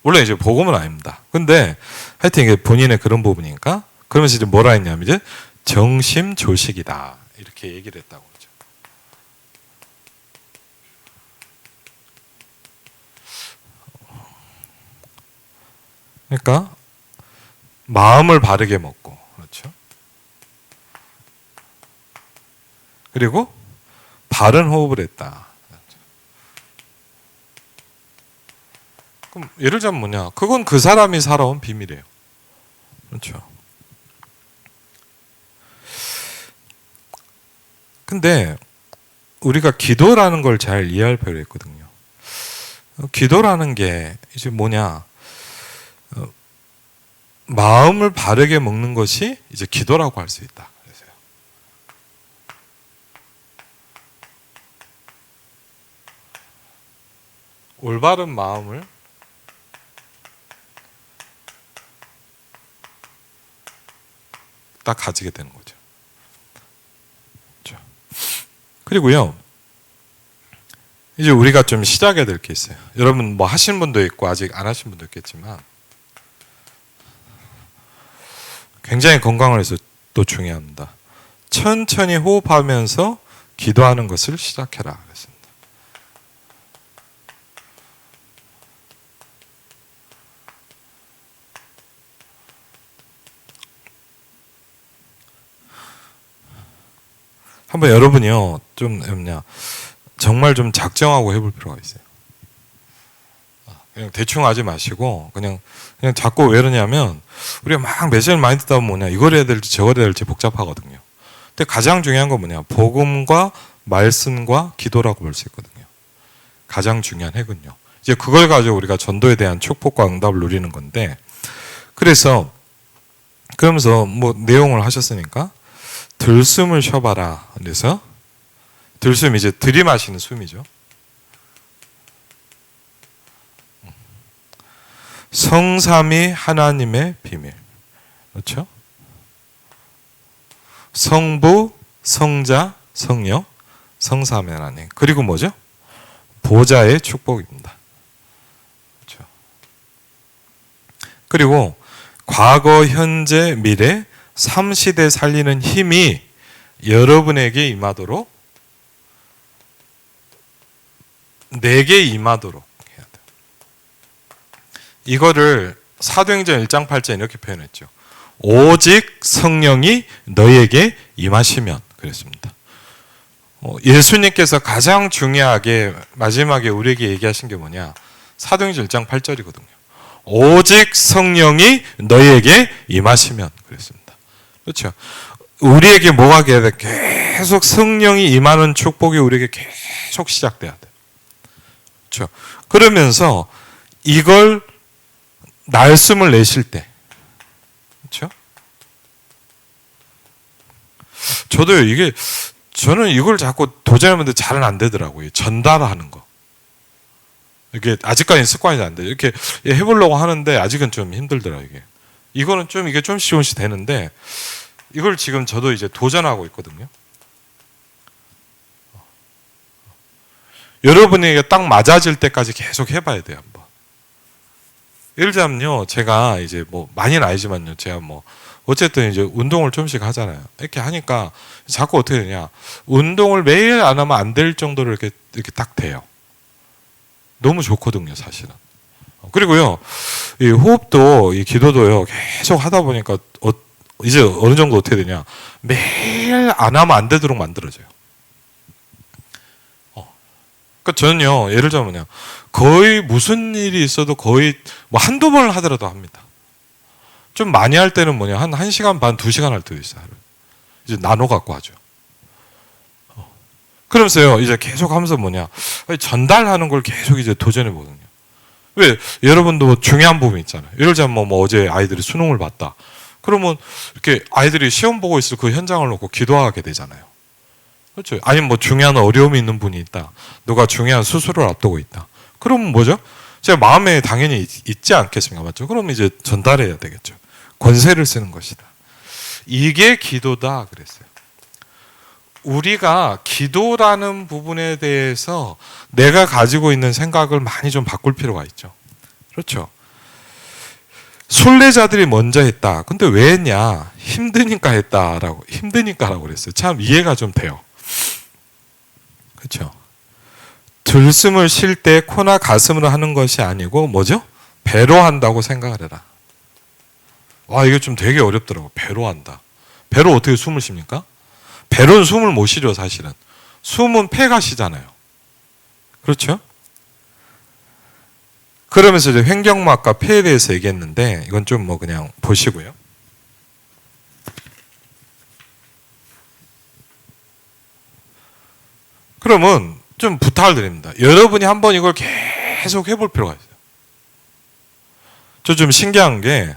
물론 이제 복음은 아닙니다. 근데 하여튼 이게 본인의 그런 부분이니까 그러면서 이제 뭐라 했냐면 이제 정심조식이다 이렇게 얘기를 했다고 그러죠. 그러니까 마음을 바르게 먹고 그렇죠. 그리고 바른 호흡을 했다. 그럼 예를 들자면 뭐냐? 그건 그 사람이 살아온 비밀이에요. 그렇죠. 근데 우리가 기도라는 걸 잘 이해할 필요가 있거든요. 기도라는 게 이제 뭐냐? 마음을 바르게 먹는 것이 이제 기도라고 할 수 있다. 그래서요. 올바른 마음을 딱 가지게 되는 거죠. 그렇죠. 그리고요, 이제 우리가 좀 시작해야 될 게 있어요. 여러분 뭐 하신 분도 있고 아직 안 하신 분도 있겠지만 굉장히 건강을 위해서 또 중요합니다. 천천히 호흡하면서 기도하는 것을 시작해라 그랬습니다. 한번 여러분이요 좀 뭐냐 정말 좀 작정하고 해볼 필요가 있어요. 그냥 대충 하지 마시고 그냥 자꾸 왜 그러냐면 우리가 막 메시지를 많이 듣다 보면 뭐냐 이걸 해야 될지 저걸 해야 될지 복잡하거든요. 근데 가장 중요한 건 뭐냐 복음과 말씀과 기도라고 볼 수 있거든요. 가장 중요한 핵은요. 이제 그걸 가지고 우리가 전도에 대한 축복과 응답을 누리는 건데 그래서 그러면서 뭐 내용을 하셨으니까 들숨을 쉬어봐라. 그래서 들숨 이제 들이마시는 숨이죠. 성삼위 하나님의 비밀. 그렇죠? 성부, 성자, 성령, 성삼위 하나님. 그리고 뭐죠? 보좌의 축복입니다. 그렇죠? 그리고 과거, 현재, 미래 3시대 살리는 힘이 여러분에게 임하도록 내게 임하도록 해야 돼요. 이거를 사도행전 1장 8절 이렇게 표현했죠. 오직 성령이 너희에게 임하시면 그랬습니다. 예수님께서 가장 중요하게 마지막에 우리에게 얘기하신 게 뭐냐? 사도행전 1장 8절이거든요. 오직 성령이 너희에게 임하시면 그랬습니다. 그렇죠? 우리에게 뭐가 돼야 돼? 계속 성령이 임하는 축복이 우리에게 계속 시작돼야 돼. 그렇죠? 그러면서 이걸 날숨을 내쉴 때, 그렇죠? 저도요 저는 이걸 자꾸 도전하는데 잘은 안 되더라고요. 전달하는 거. 이게 아직까지는 습관이 안 돼요. 이렇게 해보려고 하는데 아직은 좀 힘들더라고요. 이거는 좀 이게 조금씩 되는데 이걸 지금 저도 이제 도전하고 있거든요. 여러분에게 딱 맞아질 때까지 계속 해봐야 돼요, 한번. 예를 들자면요, 제가 이제 뭐 많이는 아니지만요, 제가 뭐 어쨌든 이제 운동을 좀씩 하잖아요. 이렇게 하니까 자꾸 어떻게 되냐, 운동을 매일 안 하면 안 될 정도로 이렇게 딱 돼요. 너무 좋거든요, 사실은. 그리고요, 이 호흡도, 이 기도도요, 계속 하다 보니까 이제 어느 정도 어떻게 되냐, 매일 안 하면 안 되도록 만들어져요. 그러니까 저는요, 예를 들자면요, 거의 무슨 일이 있어도 거의 뭐 한두 번을 하더라도 합니다. 좀 많이 할 때는 뭐냐, 한 1시간 반, 2시간 할 때도 있어요. 이제 나눠 갖고 하죠. 그러면서요, 이제 계속 하면서 뭐냐, 전달하는 걸 계속 이제 도전해 보거든요. 왜? 여러분도 뭐 중요한 부분 있잖아요. 예를 들자면 뭐 어제 아이들이 수능을 봤다. 그러면 이렇게 아이들이 시험 보고 있을 그 현장을 놓고 기도하게 되잖아요. 그렇죠? 아니면 뭐 중요한 어려움이 있는 분이 있다. 누가 중요한 수술을 앞두고 있다. 그러면 뭐죠? 제 마음에 당연히 있지 않겠습니까? 맞죠? 그럼 이제 전달해야 되겠죠. 권세를 쓰는 것이다. 이게 기도다 그랬어요. 우리가 기도라는 부분에 대해서 내가 가지고 있는 생각을 많이 좀 바꿀 필요가 있죠. 그렇죠? 순례자들이 먼저 했다. 근데 왜 했냐? 힘드니까 했다라고. 힘드니까라고 그랬어요. 참 이해가 좀 돼요. 그렇죠? 들숨을 쉴 때 코나 가슴으로 하는 것이 아니고 뭐죠? 배로 한다고 생각을 해라. 와, 이게 좀 되게 어렵더라고. 배로 한다. 배로 어떻게 숨을 쉽니까? 배로는 숨을 못 쉬죠, 사실은. 숨은 폐가 쉬잖아요. 그렇죠? 그러면서 이제 횡격막과 폐에 대해서 얘기했는데 이건 좀 뭐 그냥 보시고요. 그러면 좀 부탁을 드립니다. 여러분이 한번 이걸 계속 해볼 필요가 있어요. 저 좀 신기한 게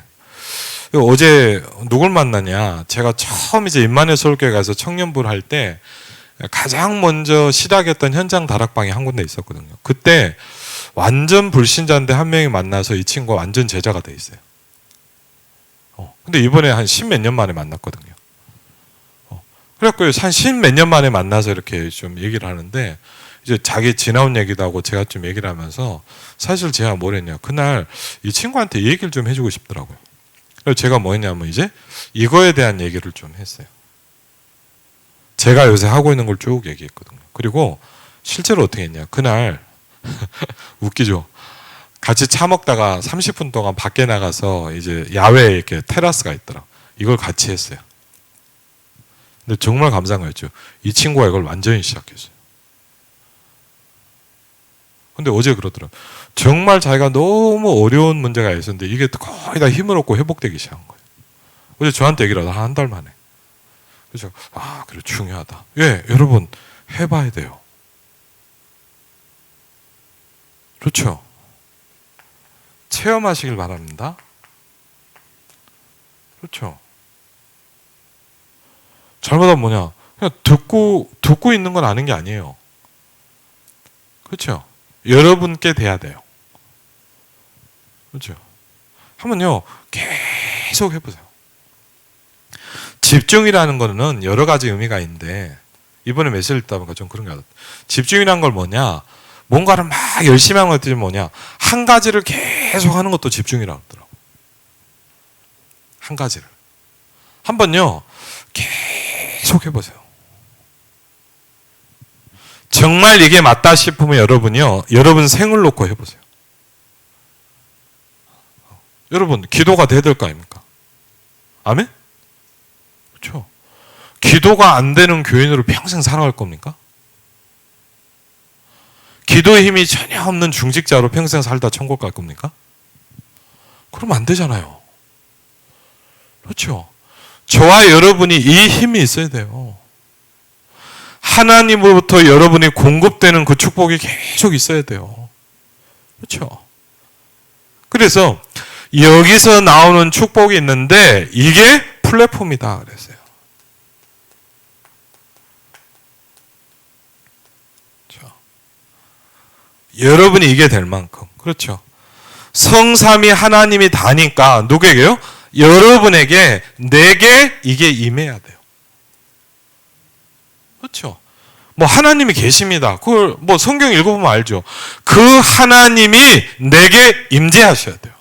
어제 누굴 만나냐. 제가 처음 이제 임마누엘 서울교회 가서 청년부를 할 때 가장 먼저 시작했던 현장 다락방이 한 군데 있었거든요. 그때 완전 불신자인데 한 명이 만나서 이 친구가 완전 제자가 돼 있어요. 근데 이번에 한 10몇 년 만에 만났거든요. 그래갖고 한 10몇 년 만에 만나서 이렇게 좀 얘기를 하는데 이제 자기 지나온 얘기도 하고 제가 좀 얘기를 하면서 사실 제가 뭘 했냐. 그날 이 친구한테 얘기를 좀 해주고 싶더라고요. 그래서 제가 뭐 했냐면 이제 이거에 대한 얘기를 좀 했어요. 제가 요새 하고 있는 걸 쭉 얘기했거든요. 그리고 실제로 어떻게 했냐. 그날 웃기죠. 같이 차 먹다가 30분 동안 밖에 나가서 이제 야외에 이렇게 테라스가 있더라. 이걸 같이 했어요. 근데 정말 감사한 거였죠. 이 친구가 이걸 완전히 시작했어요. 근데 어제 그러더라고요. 정말 자기가 너무 어려운 문제가 있었는데 이게 거의 다 힘을 얻고 회복되기 시작한 거예요. 어제 저한테 얘기를 하다 한 달 만에. 그래서 그래 중요하다. 예, 여러분 해봐야 돼요. 그렇죠. 체험하시길 바랍니다. 그렇죠. 잘못하면 뭐냐? 그냥 듣고 있는 건 아는 게 아니에요. 그렇죠. 여러분께 돼야 돼요. 그렇죠. 한번요 계속 해보세요. 집중이라는 거는 여러 가지 의미가 있는데 이번에 메시지를 읽다 보니까 좀 그런 게 같아요. 집중이란 걸 뭐냐? 뭔가를 막 열심히 하는 것들이 뭐냐? 한 가지를 계속 하는 것도 집중이라고 하더라고요. 한 가지를. 한번요 계속 해보세요. 정말 이게 맞다 싶으면 여러분이요, 여러분 생을 놓고 해보세요. 여러분 기도가 돼야 될 거 아닙니까? 아멘? 그렇죠. 기도가 안 되는 교인으로 평생 살아갈 겁니까? 기도의 힘이 전혀 없는 중직자로 평생 살다 천국 갈 겁니까? 그러면 안 되잖아요. 그렇죠. 저와 여러분이 이 힘이 있어야 돼요. 하나님으로부터 여러분이 공급되는 그 축복이 계속 있어야 돼요. 그렇죠. 그래서 여기서 나오는 축복이 있는데 이게 플랫폼이다 그랬어요. 그렇죠. 여러분이 이게 될 만큼. 그렇죠. 성삼위 하나님이 다니까 누구에게요? 여러분에게, 내게 이게 임해야 돼요. 그렇죠. 뭐 하나님이 계십니다. 그걸 뭐 성경 읽어보면 알죠. 그 하나님이 내게 임재하셔야 돼요.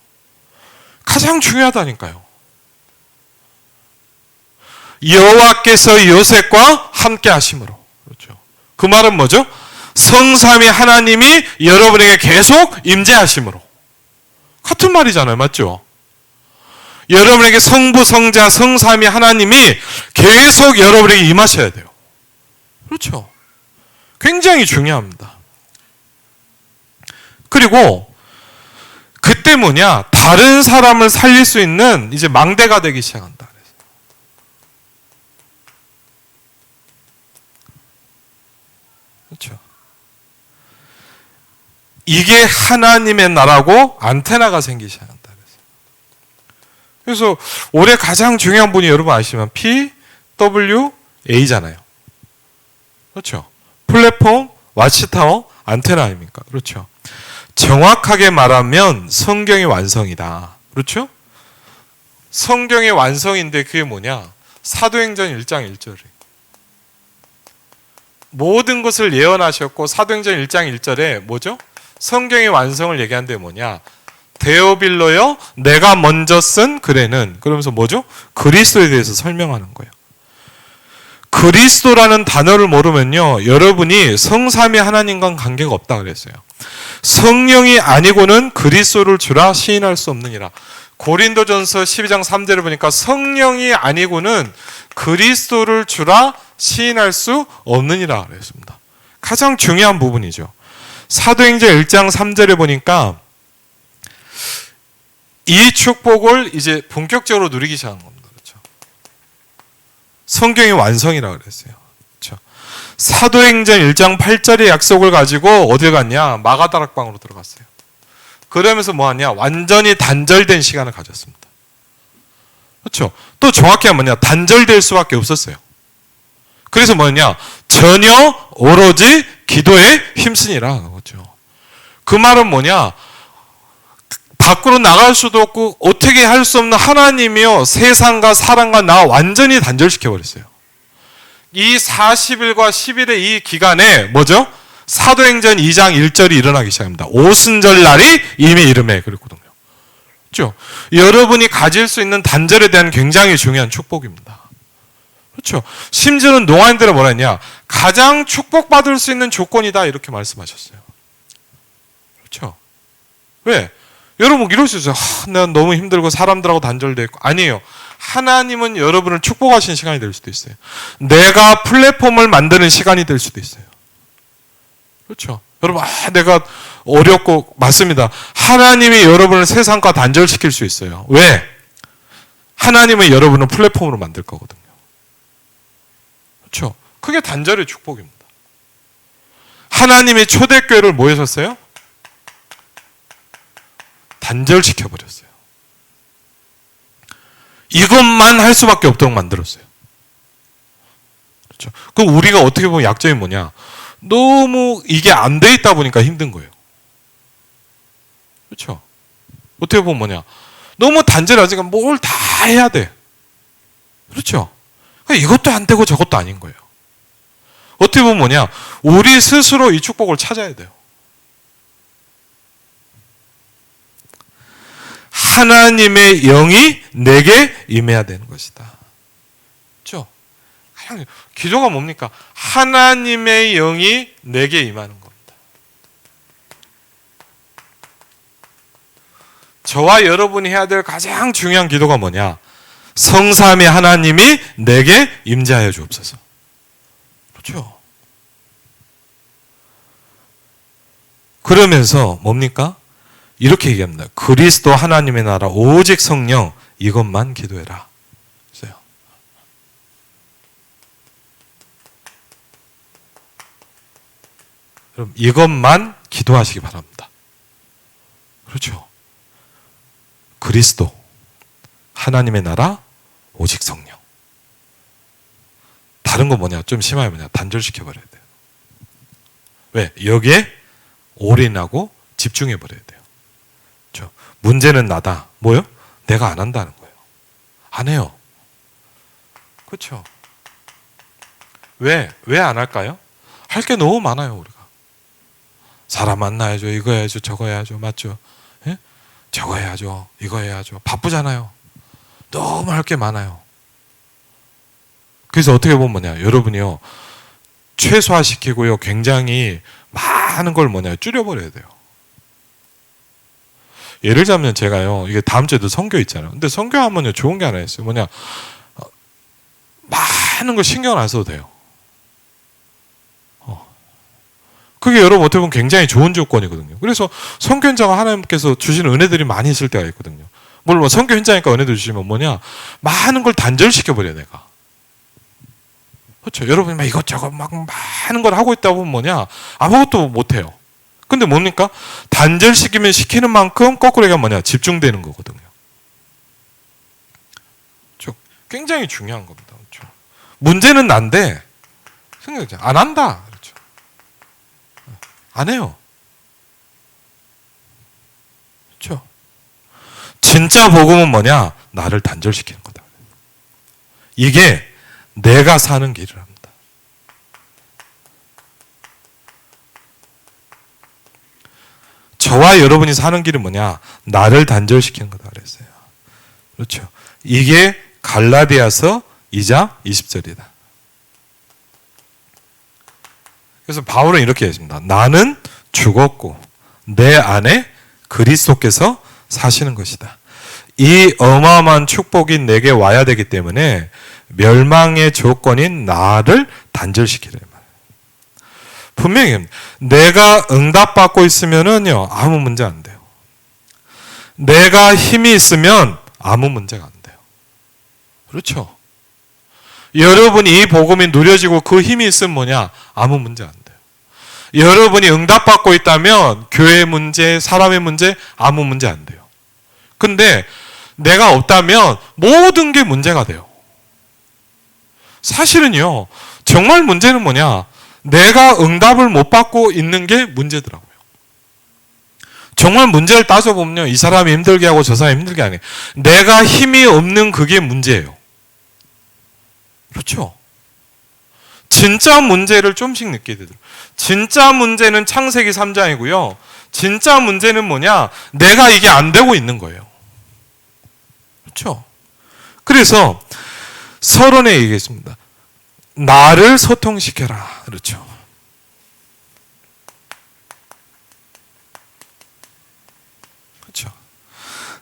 가장 중요하다니까요. 여호와께서 요셉과 함께 하심으로. 그렇죠. 그 말은 뭐죠? 성삼위 하나님이 여러분에게 계속 임재하심으로. 같은 말이잖아요. 맞죠? 여러분에게 성부, 성자, 성삼위 하나님이 계속 여러분에게 임하셔야 돼요. 그렇죠. 굉장히 중요합니다. 그리고 그때 뭐냐? 다른 사람을 살릴 수 있는 이제 망대가 되기 시작한다. 그렇죠. 이게 하나님의 나라고 안테나가 생기기 시작한다. 그래서 올해 가장 중요한 분이 여러분 아시면 PWA잖아요. 그렇죠. 플랫폼, 와치타워, 안테나 아닙니까? 그렇죠. 정확하게 말하면 성경의 완성이다. 그렇죠? 성경의 완성인데 그게 뭐냐? 사도행전 1장 1절에 모든 것을 예언하셨고 사도행전 1장 1절에 뭐죠? 성경의 완성을 얘기하는데 뭐냐? 데오빌로여 내가 먼저 쓴 글에는 그러면서 뭐죠? 그리스도에 대해서 설명하는 거예요. 그리스도라는 단어를 모르면요 여러분이 성삼위 하나님과 관계가 없다 그랬어요. 성령이 아니고는 그리스도를 주라 시인할 수 없느니라. 고린도전서 12장 3절을 보니까 성령이 아니고는 그리스도를 주라 시인할 수 없느니라 그랬습니다. 가장 중요한 부분이죠. 사도행전 1장 3절에 보니까 이 축복을 이제 본격적으로 누리기 시작하는 겁니다. 그렇죠? 성경의 완성이라고 그랬어요. 그렇죠? 사도행전 1장 8절의 약속을 가지고 어딜 갔냐? 마가다락방으로 들어갔어요. 그러면서 뭐 하냐? 완전히 단절된 시간을 가졌습니다. 그렇죠? 또 정확히 하면 뭐냐? 단절될 수밖에 없었어요. 그래서 뭐냐? 전혀 오로지 기도에 힘쓰니라. 그렇죠? 그 말은 뭐냐? 밖으로 나갈 수도 없고 어떻게 할 수 없는 하나님이요 세상과 사람과 나 완전히 단절시켜 버렸어요. 이 40일과 10일의 이 기간에 뭐죠? 사도행전 2장 1절이 일어나기 시작합니다. 오순절 날이 이미 이름에 그랬거든요. 그렇죠? 여러분이 가질 수 있는 단절에 대한 굉장히 중요한 축복입니다. 그렇죠? 심지어는 노아인들은 뭐라 했냐? 가장 축복받을 수 있는 조건이다 이렇게 말씀하셨어요. 그렇죠? 왜? 여러분 이럴 수 있어요. 내가 너무 힘들고 사람들하고 단절돼 있고. 아니에요. 하나님은 여러분을 축복하시는 시간이 될 수도 있어요. 내가 플랫폼을 만드는 시간이 될 수도 있어요. 그렇죠? 여러분 내가 어렵고 맞습니다. 하나님이 여러분을 세상과 단절시킬 수 있어요. 왜? 하나님은 여러분을 플랫폼으로 만들 거거든요. 그렇죠? 그게 단절의 축복입니다. 하나님이 초대교회를 뭐 하셨어요? 단절시켜버렸어요. 이것만 할 수밖에 없도록 만들었어요. 그렇죠? 그럼 우리가 어떻게 보면 약점이 뭐냐? 너무 이게 안 돼 있다 보니까 힘든 거예요. 그렇죠? 어떻게 보면 뭐냐? 너무 단절하지가 뭘 다 해야 돼. 그렇죠? 이것도 안 되고 저것도 아닌 거예요. 어떻게 보면 뭐냐? 우리 스스로 이 축복을 찾아야 돼요. 하나님의 영이 내게 임해야 되는 것이다. 그렇죠? 기도가 뭡니까? 하나님의 영이 내게 임하는 겁니다. 저와 여러분이 해야 될 가장 중요한 기도가 뭐냐? 성삼위 하나님이 내게 임재하여 주옵소서. 그렇죠? 그러면서 뭡니까? 이렇게 얘기합니다. 그리스도 하나님의 나라 오직 성령 이것만 기도해라. 그래요. 그럼 이것만 기도하시기 바랍니다. 그렇죠? 그리스도 하나님의 나라 오직 성령. 다른 거 뭐냐? 좀 심하게 뭐냐? 단절시켜 버려야 돼요. 왜? 여기에 올인하고 집중해 버려야 돼요. 그렇죠? 문제는 나다. 뭐요? 내가 안 한다는 거예요. 안 해요. 그렇죠? 왜 안 할까요? 할 게 너무 많아요, 우리가. 사람 만나야죠. 이거 해야죠. 저거 해야죠. 맞죠? 예? 저거 해야죠. 이거 해야죠. 바쁘잖아요. 너무 할 게 많아요. 그래서 어떻게 보면 뭐냐? 여러분이요. 최소화시키고요. 굉장히 많은 걸 뭐냐? 줄여버려야 돼요. 예를 들자면 제가요. 이게 다음 주에도 선교 있잖아요. 근데 선교하면요. 좋은 게 하나 있어요. 뭐냐? 많은 걸 신경 안 써도 돼요. 그게 여러분 어떻게 보면 굉장히 좋은 조건이거든요. 그래서 선교 현장을 하나님께서 주시는 은혜들이 많이 있을 때가 있거든요. 물론 선교 현장이니까 은혜도 주시면 뭐냐? 많은 걸 단절시켜버려요, 내가. 그렇죠. 여러분이 막 이것저것 막 많은 걸 하고 있다 보면 뭐냐? 아무것도 못해요. 근데 뭡니까? 단절시키면 시키는 만큼 거꾸로 얘기하면 뭐냐? 집중되는 거거든요. 그렇죠. 굉장히 중요한 겁니다. 그렇죠. 문제는 난데 생각해 안 한다. 그렇죠. 안 해요. 그렇죠. 진짜 복음은 뭐냐? 나를 단절시키는 거다. 이게 내가 사는 길이랍니다. 저와 여러분이 사는 길은 뭐냐? 나를 단절시키는 거다 그랬어요. 그렇죠. 이게 갈라디아서 2장 20절이다. 그래서 바울은 이렇게 했습니다. 나는 죽었고 내 안에 그리스도께서 사시는 것이다. 이 어마어마한 축복이 내게 와야 되기 때문에 멸망의 조건인 나를 단절시키래. 분명히 내가 응답받고 있으면은요 아무 문제 안 돼요. 내가 힘이 있으면 아무 문제가 안 돼요. 그렇죠? 여러분이 이 복음이 누려지고 그 힘이 있으면 뭐냐? 아무 문제 안 돼요. 여러분이 응답받고 있다면 교회의 문제, 사람의 문제, 아무 문제 안 돼요. 근데 내가 없다면 모든 게 문제가 돼요. 사실은요, 정말 문제는 뭐냐? 내가 응답을 못 받고 있는 게 문제더라고요. 정말 문제를 따져보면요, 이 사람이 힘들게 하고 저 사람이 힘들게 하네. 내가 힘이 없는 그게 문제예요. 그렇죠? 진짜 문제를 좀씩 느끼게 되더라고요. 진짜 문제는 창세기 3장이고요. 진짜 문제는 뭐냐? 내가 이게 안 되고 있는 거예요. 그렇죠? 그래서 서론에 얘기했습니다. 나를 소통시켜라. 그렇죠? 그렇죠?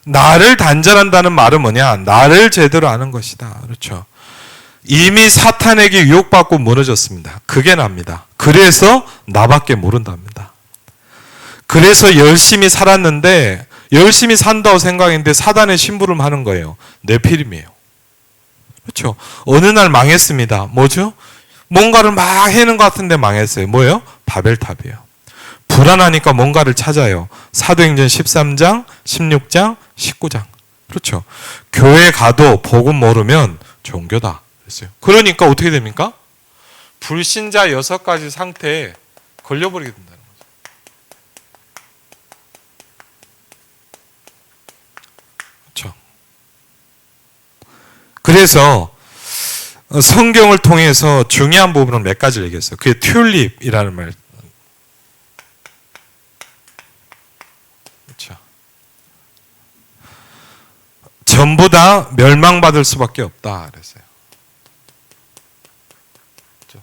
나를 단절한다는 말은 뭐냐? 나를 제대로 아는 것이다. 그렇죠? 이미 사탄에게 유혹받고 무너졌습니다. 그게 납니다. 그래서 나밖에 모른답니다. 그래서 열심히 살았는데 열심히 산다고 생각했는데 사단의 심부름하는 거예요. 네피림이에요. 그렇죠? 어느 날 망했습니다. 뭐죠? 뭔가를 막 해는 것 같은데 망했어요. 뭐예요? 바벨탑이에요. 불안하니까 뭔가를 찾아요. 사도행전 13장, 16장, 19장. 그렇죠? 교회 가도 복음 모르면 종교다. 그랬어요. 그러니까 어떻게 됩니까? 불신자 6가지 상태에 걸려버리게 된다는 거죠. 그렇죠? 그래서 성경을 통해서 중요한 부분은 몇 가지를 얘기했어요. 그게 튤립이라는 말. 그렇죠? 전부 다 멸망받을 수밖에 없다 그랬어요. 그렇죠?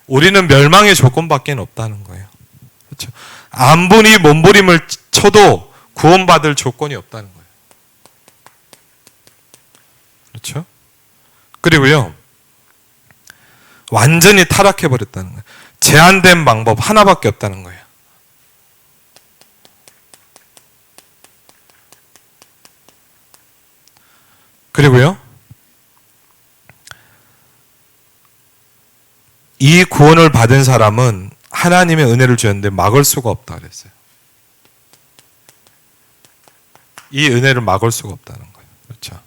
우리는 멸망의 조건밖에 없다는 거예요. 그렇죠? 아무리 몸부림을 쳐도 구원받을 조건이 없다는 거예요. 그렇죠? 그리고요, 완전히 타락해버렸다는 거예요. 제한된 방법 하나밖에 없다는 거예요. 그리고요, 이 구원을 받은 사람은 하나님의 은혜를 주었는데 막을 수가 없다 그랬어요. 이 은혜를 막을 수가 없다는 거예요. 그렇죠?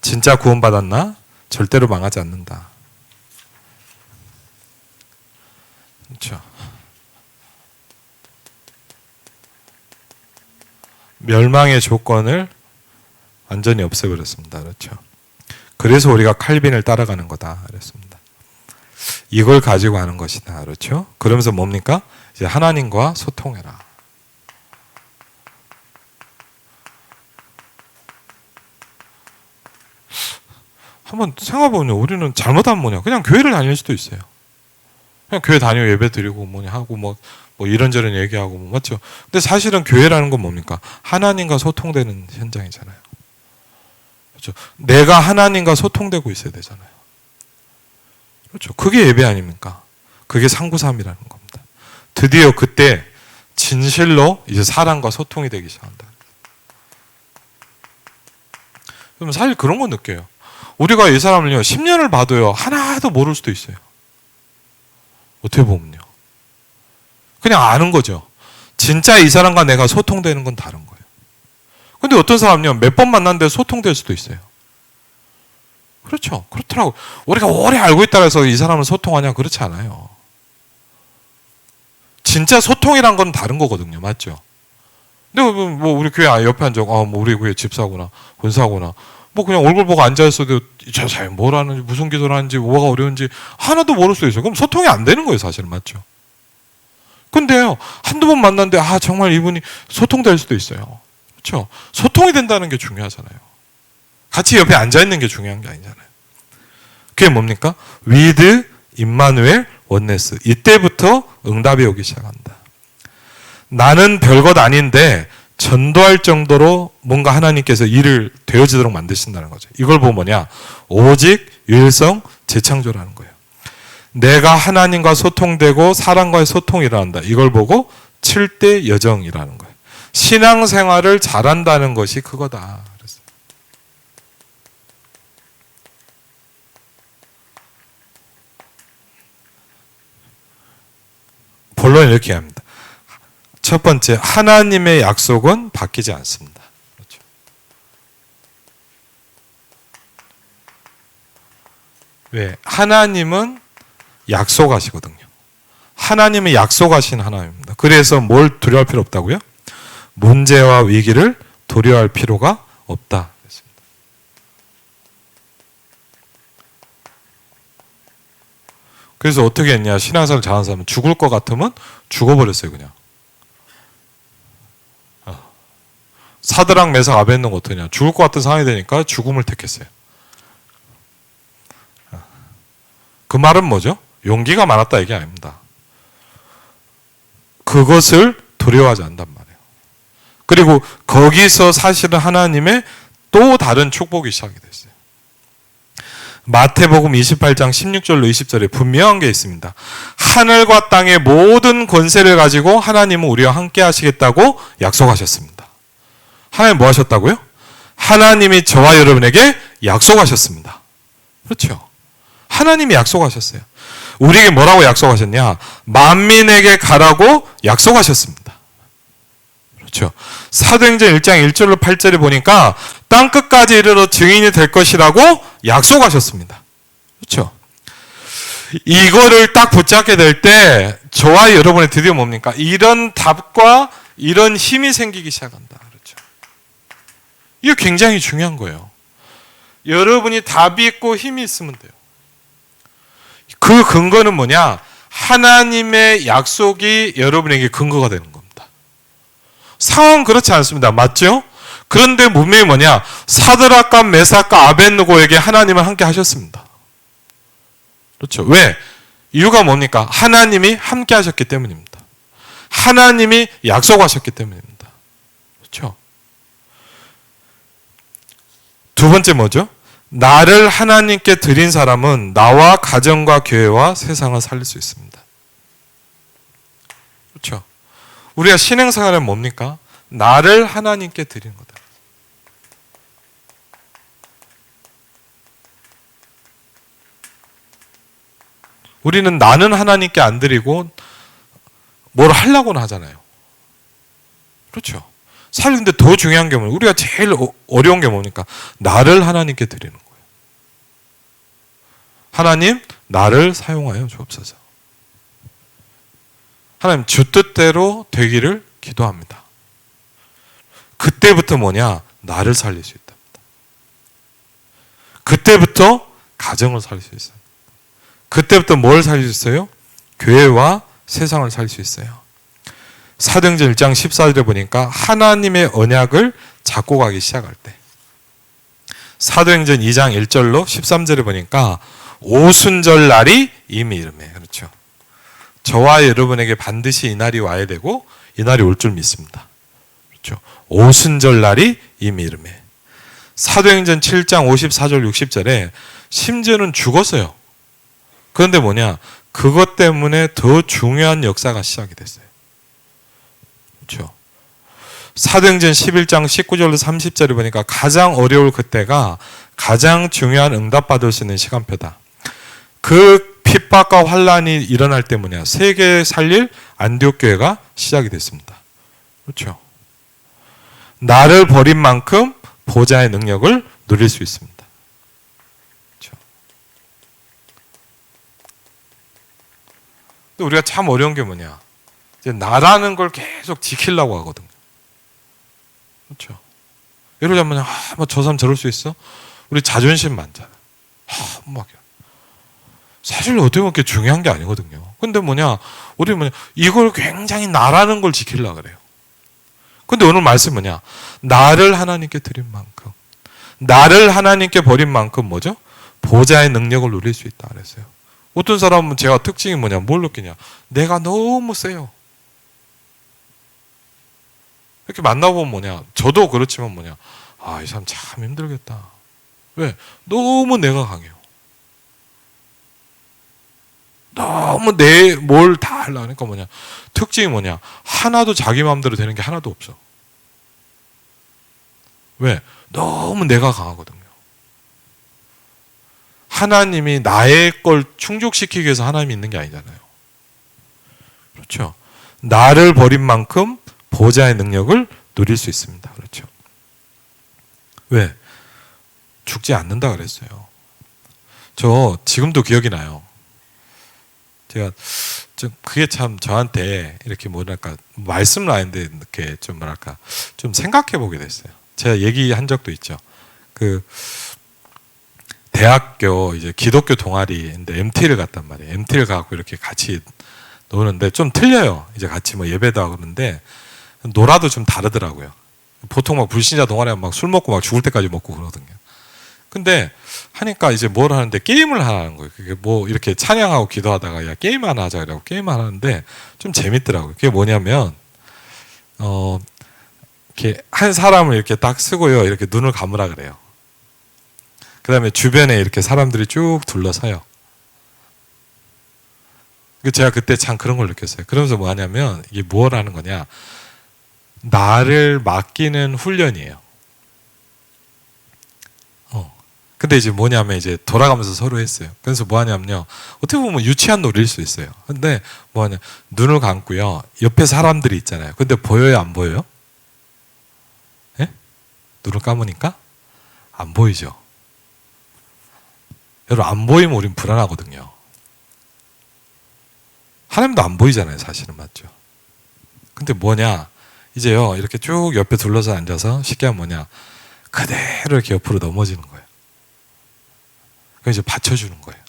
진짜 구원받았나? 절대로 망하지 않는다. 그렇죠? 멸망의 조건을 완전히 없애버렸습니다. 그렇죠? 그래서 우리가 칼빈을 따라가는 거다. 그랬습니다. 이걸 가지고 하는 것이다. 그렇죠? 그러면서 뭡니까? 이제 하나님과 소통해라. 한번 생각해보면 우리는 잘못하면 뭐냐? 그냥 교회를 다닐 수도 있어요. 그냥 교회 다니고 예배 드리고 뭐냐 하고 뭐 이런저런 얘기하고 뭐 맞죠? 근데 사실은 교회라는 건 뭡니까? 하나님과 소통되는 현장이잖아요. 그렇죠? 내가 하나님과 소통되고 있어야 되잖아요. 그렇죠? 그게 예배 아닙니까? 그게 상구삼이라는 겁니다. 드디어 그때 진실로 이제 사람과 소통이 되기 시작한다. 그럼 사실 그런 거 느껴요. 우리가 이 사람을요 10년을 봐도요 하나도 모를 수도 있어요. 어떻게 보면요. 그냥 아는 거죠. 진짜 이 사람과 내가 소통되는 건 다른 거예요. 근데 어떤 사람은요 몇 번 만났는데 소통될 수도 있어요. 그렇죠. 그렇더라고요. 우리가 오래 알고 있다고 해서 이 사람은 소통하냐? 그렇지 않아요. 진짜 소통이란 건 다른 거거든요. 맞죠? 근데 뭐 우리 교회 옆에 앉아 뭐 우리 교회 집사구나 권사구나 뭐 그냥 얼굴 보고 앉아있어도 저 사람이 뭘 하는지 무슨 기도를 하는지 뭐가 어려운지 하나도 모를 수 있어요. 그럼 소통이 안 되는 거예요. 사실은. 맞죠? 근데요 한두 번 만났는데 정말 이분이 소통될 수도 있어요. 그렇죠? 소통이 된다는 게 중요하잖아요. 같이 옆에 앉아있는 게 중요한 게 아니잖아요. 그게 뭡니까? 위드, 임마누엘, 원네스. 이때부터 응답이 오기 시작한다. 나는 별것 아닌데 전도할 정도로 뭔가 하나님께서 일을 되어지도록 만드신다는 거죠. 이걸 보면 뭐냐? 오직 유일성 재창조라는 거예요. 내가 하나님과 소통되고 사람과의 소통이 일어난다. 이걸 보고 7대 여정이라는 거예요. 신앙생활을 잘한다는 것이 그거다. 그랬어요. 본론은 이렇게 합니다. 첫 번째, 하나님의 약속은 바뀌지 않습니다. 그렇죠. 왜? 하나님은 약속하시거든요. 하나님은 약속하신 하나님입니다. 그래서 뭘 두려워할 필요 없다고요? 문제와 위기를 두려워할 필요가 없다. 그래서 어떻게 했냐? 신앙생활 잘하는 사람은 죽을 것 같으면 죽어버렸어요, 그냥. 사드락, 메삭, 아벳느고가 어떠냐? 죽을 것 같은 상황이 되니까 죽음을 택했어요. 그 말은 뭐죠? 용기가 많았다 얘기 아닙니다. 그것을 두려워하지 않단 말이에요. 그리고 거기서 사실은 하나님의 또 다른 축복이 시작이 됐어요. 마태복음 28장 16절로 20절에 분명한 게 있습니다. 하늘과 땅의 모든 권세를 가지고 하나님은 우리와 함께 하시겠다고 약속하셨습니다. 하나님 뭐 하셨다고요? 하나님이 저와 여러분에게 약속하셨습니다. 그렇죠? 하나님이 약속하셨어요. 우리에게 뭐라고 약속하셨냐? 만민에게 가라고 약속하셨습니다. 그렇죠? 사도행전 1장 1절로 8절에 보니까 땅끝까지 이르러 증인이 될 것이라고 약속하셨습니다. 그렇죠? 이거를 딱 붙잡게 될 때 저와 여러분의 드디어 뭡니까? 이런 답과 이런 힘이 생기기 시작한다. 그렇죠? 이거 굉장히 중요한 거예요. 여러분이 답이 있고 힘이 있으면 돼요. 그 근거는 뭐냐? 하나님의 약속이 여러분에게 근거가 되는 겁니다. 상황은 그렇지 않습니다. 맞죠? 그런데 분명히 뭐냐? 사드락과 메삭과 아벳느고에게 하나님은 함께 하셨습니다. 그렇죠? 왜? 이유가 뭡니까? 하나님이 함께 하셨기 때문입니다. 하나님이 약속하셨기 때문입니다. 그렇죠? 두 번째 뭐죠? 나를 하나님께 드린 사람은 나와 가정과 교회와 세상을 살릴 수 있습니다. 그렇죠? 우리가 신앙생활은 뭡니까? 나를 하나님께 드린 거다. 우리는 나는 하나님께 안 드리고 뭘 하려고는 하잖아요. 그렇죠? 사실 근데 더 중요한 게 뭐냐? 우리가 제일 어려운 게 뭡니까? 나를 하나님께 드리는 거예요. 하나님, 나를 사용하여 주옵소서. 하나님, 주 뜻대로 되기를 기도합니다. 그때부터 뭐냐? 나를 살릴 수 있답니다. 그때부터 가정을 살릴 수 있어요. 그때부터 뭘 살릴 수 있어요? 교회와 세상을 살릴 수 있어요. 사도행전 1장 14절에 보니까 하나님의 언약을 잡고 가기 시작할 때, 사도행전 2장 1절로 13절에 보니까 오순절 날이 이미 이르매. 그렇죠? 저와 여러분에게 반드시 이 날이 와야 되고 이 날이 올 줄 믿습니다. 그렇죠? 오순절 날이 이미 이르매. 사도행전 7장 54절 60절에 심지어는 죽었어요. 그런데 뭐냐? 그것 때문에 더 중요한 역사가 시작이 됐어요. 그렇죠? 사도행전 11장 19절로 30절에 보니까 가장 어려울 그때가 가장 중요한 응답받을 수 있는 시간표다. 그 핍박과 환란이 일어날 때 뭐냐? 세계 살릴 안디옥 교회가 시작이 됐습니다. 그렇죠? 나를 버린 만큼 보좌의 능력을 누릴 수 있습니다. 그렇죠? 또 우리가 참 어려운 게 뭐냐? 이제 나라는 걸 계속 지키려고 하거든요. 그렇죠? 예를 들면 뭐 저 사람 저럴 수 있어? 우리 자존심 많잖아. 막 사실 어떻게 보면 그게 중요한 게 아니거든요. 근데 뭐냐? 우리 뭐냐? 이걸 굉장히 나라는 걸 지키려고 그래요. 근데 오늘 말씀 뭐냐? 나를 하나님께 드린 만큼, 나를 하나님께 버린 만큼 뭐죠? 보좌의 능력을 누릴 수 있다 그랬어요. 어떤 사람은 제가 특징이 뭐냐? 뭘 느끼냐? 내가 너무 세요. 이렇게 만나보면 뭐냐? 저도 그렇지만 뭐냐? 이 사람 참 힘들겠다. 왜? 너무 내가 강해요. 너무 내 뭘 다 하려고 하니까 뭐냐? 특징이 뭐냐? 하나도 자기 마음대로 되는 게 하나도 없어. 왜? 너무 내가 강하거든요. 하나님이 나의 걸 충족시키기 위해서 하나님이 있는 게 아니잖아요. 그렇죠? 나를 버린 만큼 보호자의 능력을 누릴 수 있습니다. 그렇죠? 왜? 죽지 않는다 그랬어요. 저 지금도 기억이 나요. 제가 좀 그게 참 저한테 이렇게 뭐랄까 말씀을 하는데 이렇게 좀 뭐랄까 좀 생각해 보게 됐어요. 제가 얘기한 적도 있죠. 그 대학교 이제 기독교 동아리인데 MT를 갔단 말이에요. MT를 가고 이렇게 같이 노는데 좀 틀려요. 이제 같이 뭐 예배도 하고 그러는데 놀아도 좀 다르더라고요. 보통 막 불신자 동아리 하면 막 술 먹고 막 죽을 때까지 먹고 그러거든요. 근데 하니까 이제 뭘 하는데 게임을 하는 거예요. 그게 뭐 이렇게 찬양하고 기도하다가 야 게임 하나 하자 그러고 게임 하나 하는데 좀 재밌더라고요. 그게 뭐냐면 이렇게 한 사람을 이렇게 딱 쓰고요. 이렇게 눈을 감으라 그래요. 그다음에 주변에 이렇게 사람들이 쭉 둘러서요. 제가 그때 참 그런 걸 느꼈어요. 그러면서 뭐 하냐면 이게 뭘 하는 거냐? 나를 맡기는 훈련이에요. 근데 이제 뭐냐면 이제 돌아가면서 서로 했어요. 그래서 뭐 하냐면요. 어떻게 보면 유치한 놀이일 수 있어요. 근데 뭐 하냐. 눈을 감고요. 옆에 사람들이 있잖아요. 근데 보여요? 안 보여요? 예? 눈을 감으니까? 안 보이죠. 여러분, 안 보이면 우린 불안하거든요. 하나님도 안 보이잖아요. 사실은 맞죠. 근데 뭐냐. 이제요. 이렇게 쭉 옆에 둘러서 앉아서 쉽게 하면 뭐냐. 그대로 이렇게 옆으로 넘어지는 거예요. 그래서 이제 받쳐주는 거예요.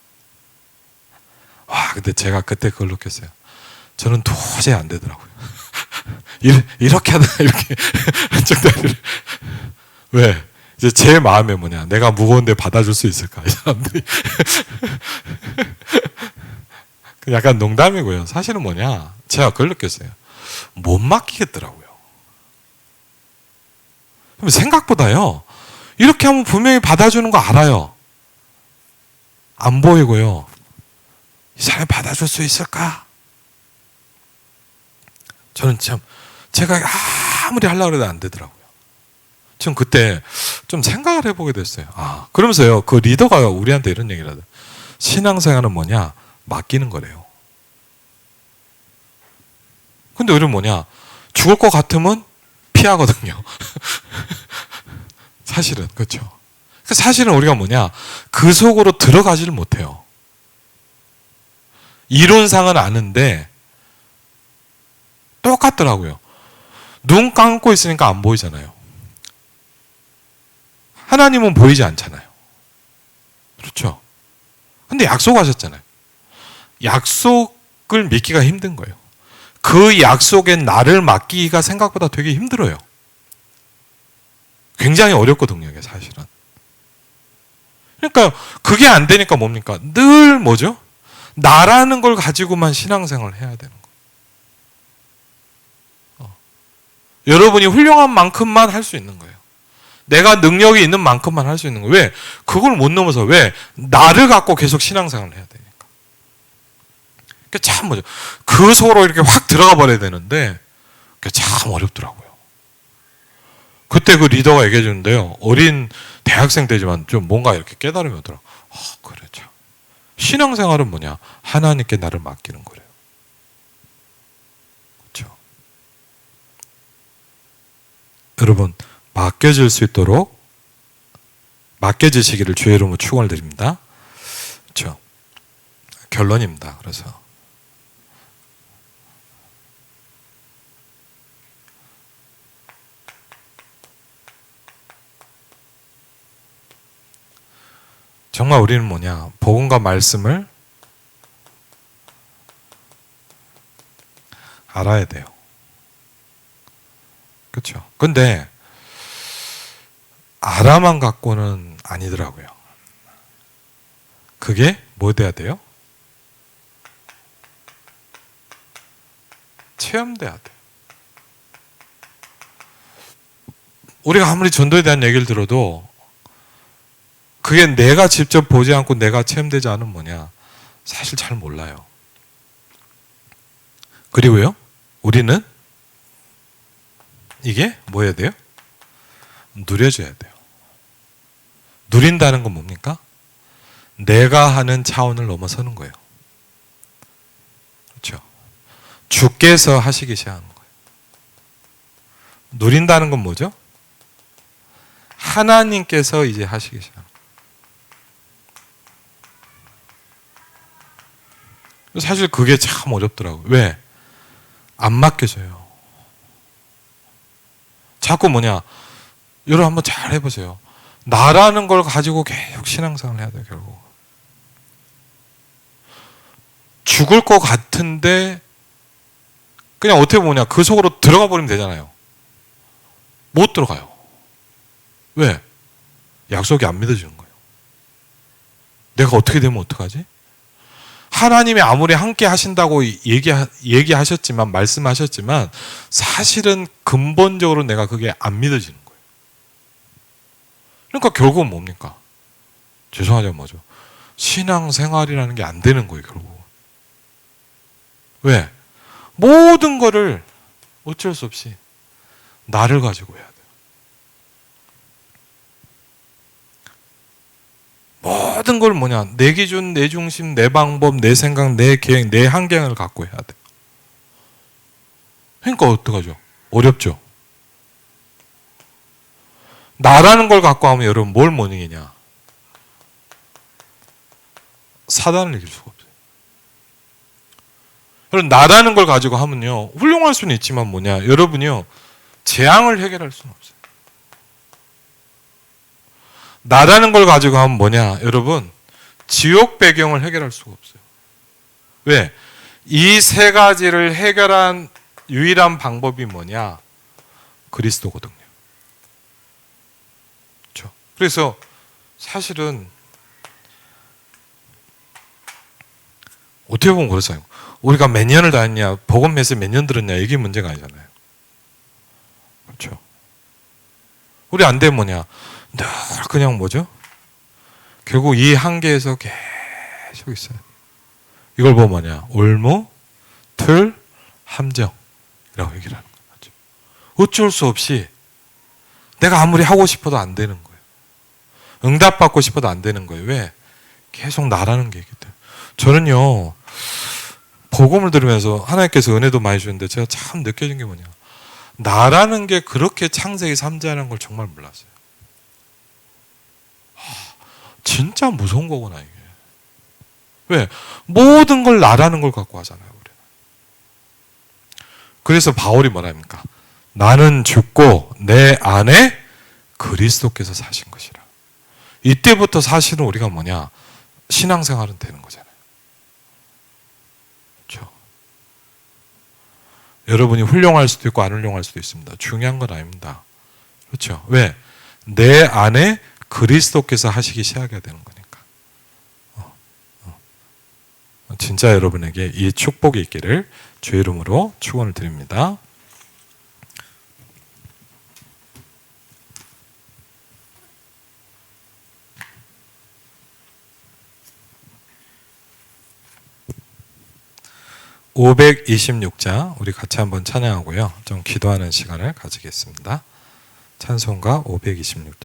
와, 근데 제가 그때 그걸 느꼈어요. 저는 도저히 안 되더라고요. 이렇게 하다, 이렇게. 한쪽 다리를. 왜? 이제 제 마음에 뭐냐. 내가 무거운데 받아줄 수 있을까? 이 사람들이. 약간 농담이고요. 사실은 뭐냐. 제가 그걸 느꼈어요. 못 맡기겠더라고요. 생각보다요. 이렇게 하면 분명히 받아주는 거 알아요. 안 보이고요. 이 사람이 받아줄 수 있을까? 저는 참 제가 아무리 하려고 해도 안 되더라고요. 전 그때 좀 생각을 해보게 됐어요. 그러면서요. 그 리더가 우리한테 이런 얘기를 하더라고요. 신앙생활은 뭐냐? 맡기는 거래요. 근데 우리는 뭐냐? 죽을 것 같으면 피하거든요. 사실은 그렇죠. 사실은 우리가 뭐냐? 그 속으로 들어가지를 못해요. 이론상은 아는데 똑같더라고요. 눈 감고 있으니까 안 보이잖아요. 하나님은 보이지 않잖아요. 그렇죠? 근데 약속하셨잖아요. 약속을 믿기가 힘든 거예요. 그 약속에 나를 맡기기가 생각보다 되게 힘들어요. 굉장히 어렵거든요, 이게 사실은. 그러니까 그게 안 되니까 뭡니까? 늘 뭐죠? 나라는 걸 가지고만 신앙생활을 해야 되는 거예요. 여러분이 훌륭한 만큼만 할 수 있는 거예요. 내가 능력이 있는 만큼만 할 수 있는 거예요. 왜? 그걸 못 넘어서 왜? 나를 갖고 계속 신앙생활을 해야 되니까. 그게 참 뭐죠? 그 속으로 이렇게 확 들어가 버려야 되는데 그게 참 어렵더라고요. 그때 그 리더가 얘기해 주는데요. 어린 대학생 때지만 좀 뭔가 이렇게 깨달음이 오더라고요. 그래 참. 신앙생활은 뭐냐? 하나님께 나를 맡기는 거래요. 그렇죠? 여러분 맡겨질 수 있도록 맡겨지시기를 주의 이름으로 축원을 드립니다. 그렇죠? 결론입니다. 그래서 정말 우리는 뭐냐? 복음과 말씀을 알아야 돼요. 그렇죠? 근데 알아만 갖고는 아니더라고요. 그게 뭐 돼야 돼요? 체험돼야 돼요. 우리가 아무리 전도에 대한 얘기를 들어도 그게 내가 직접 보지 않고 내가 체험되지 않으면 뭐냐? 사실 잘 몰라요. 그리고요, 우리는 이게 뭐 해야 돼요? 누려줘야 돼요. 누린다는 건 뭡니까? 내가 하는 차원을 넘어서는 거예요. 그렇죠? 주께서 하시기 시작하는 거예요. 누린다는 건 뭐죠? 하나님께서 이제 하시기 시작하는 거예요. 사실 그게 참 어렵더라고요. 왜? 안 맡겨져요. 자꾸 여러분 한번 잘 해보세요. 나라는 걸 가지고 계속 신앙생활을 해야 돼요, 결국. 죽을 것 같은데 그냥 어떻게 보냐, 그 속으로 들어가 버리면 되잖아요. 못 들어가요. 왜? 약속이 안 믿어지는 거예요. 내가 어떻게 되면 어떡하지? 하나님이 아무리 함께 하신다고 얘기하셨지만, 말씀하셨지만 사실은 근본적으로 내가 그게 안 믿어지는 거예요. 그러니까 결국은 뭡니까? 죄송하지만 뭐죠? 신앙생활이라는 게 안 되는 거예요, 결국은. 왜? 모든 거를 어쩔 수 없이 나를 가지고 해야 돼요. 모든 걸 내 기준, 내 중심, 내 방법, 내 생각, 내 계획, 내 한계를 갖고 해야 돼요. 그러니까 어떡하죠? 어렵죠? 나라는 걸 갖고 하면 여러분 뭘 못 이기냐? 사단을 이길 수가 없어요. 여러분, 나라는 걸 가지고 하면요, 훌륭할 수는 있지만 여러분이요, 재앙을 해결할 수는 없어요. 나라는 걸 가지고 하면 여러분, 지옥 배경을 해결할 수가 없어요. 왜? 이 세 가지를 해결한 유일한 방법이 그리스도거든요. 그렇죠? 그래서 사실은 어떻게 보면 그렇잖아요. 우리가 몇 년을 다녔냐, 복음 메시지 몇 년 들었냐, 이게 문제가 아니잖아요. 그렇죠? 우리 안 되면 늘 그냥 결국 이 한계에서 계속 있어요. 이걸 보면 올무, 틀, 함정이라고 얘기를 하는 거죠. 어쩔 수 없이 내가 아무리 하고 싶어도 안 되는 거예요. 응답받고 싶어도 안 되는 거예요. 왜? 계속 나라는 게 있기 때문에. 저는요, 복음을 들으면서 하나님께서 은혜도 많이 주는데 제가 참 느껴진 게 나라는 게 그렇게 창세기 3장이라는 걸 정말 몰랐어요. 진짜 무서운 거구나, 이게. 왜? 모든 걸 나라는 걸 갖고 하잖아요, 우리는. 그래서 바울이 뭐라 합니까? 나는 죽고 내 안에 그리스도께서 사신 것이라. 이때부터 사실은 우리가 신앙생활은 되는 거잖아요. 그렇죠? 여러분이 훌륭할 수도 있고 안 훌륭할 수도 있습니다. 중요한 건 아닙니다. 그렇죠? 왜? 내 안에 그리스도께서 하시기 시작해야 되는 거니까. 진짜 여러분에게 이 축복이 있기를 주의 이름으로 축원을 드립니다. (526자) 우리 같이 한번 찬양하고요, 좀 기도하는 시간을 가지겠습니다. 찬송가 526자.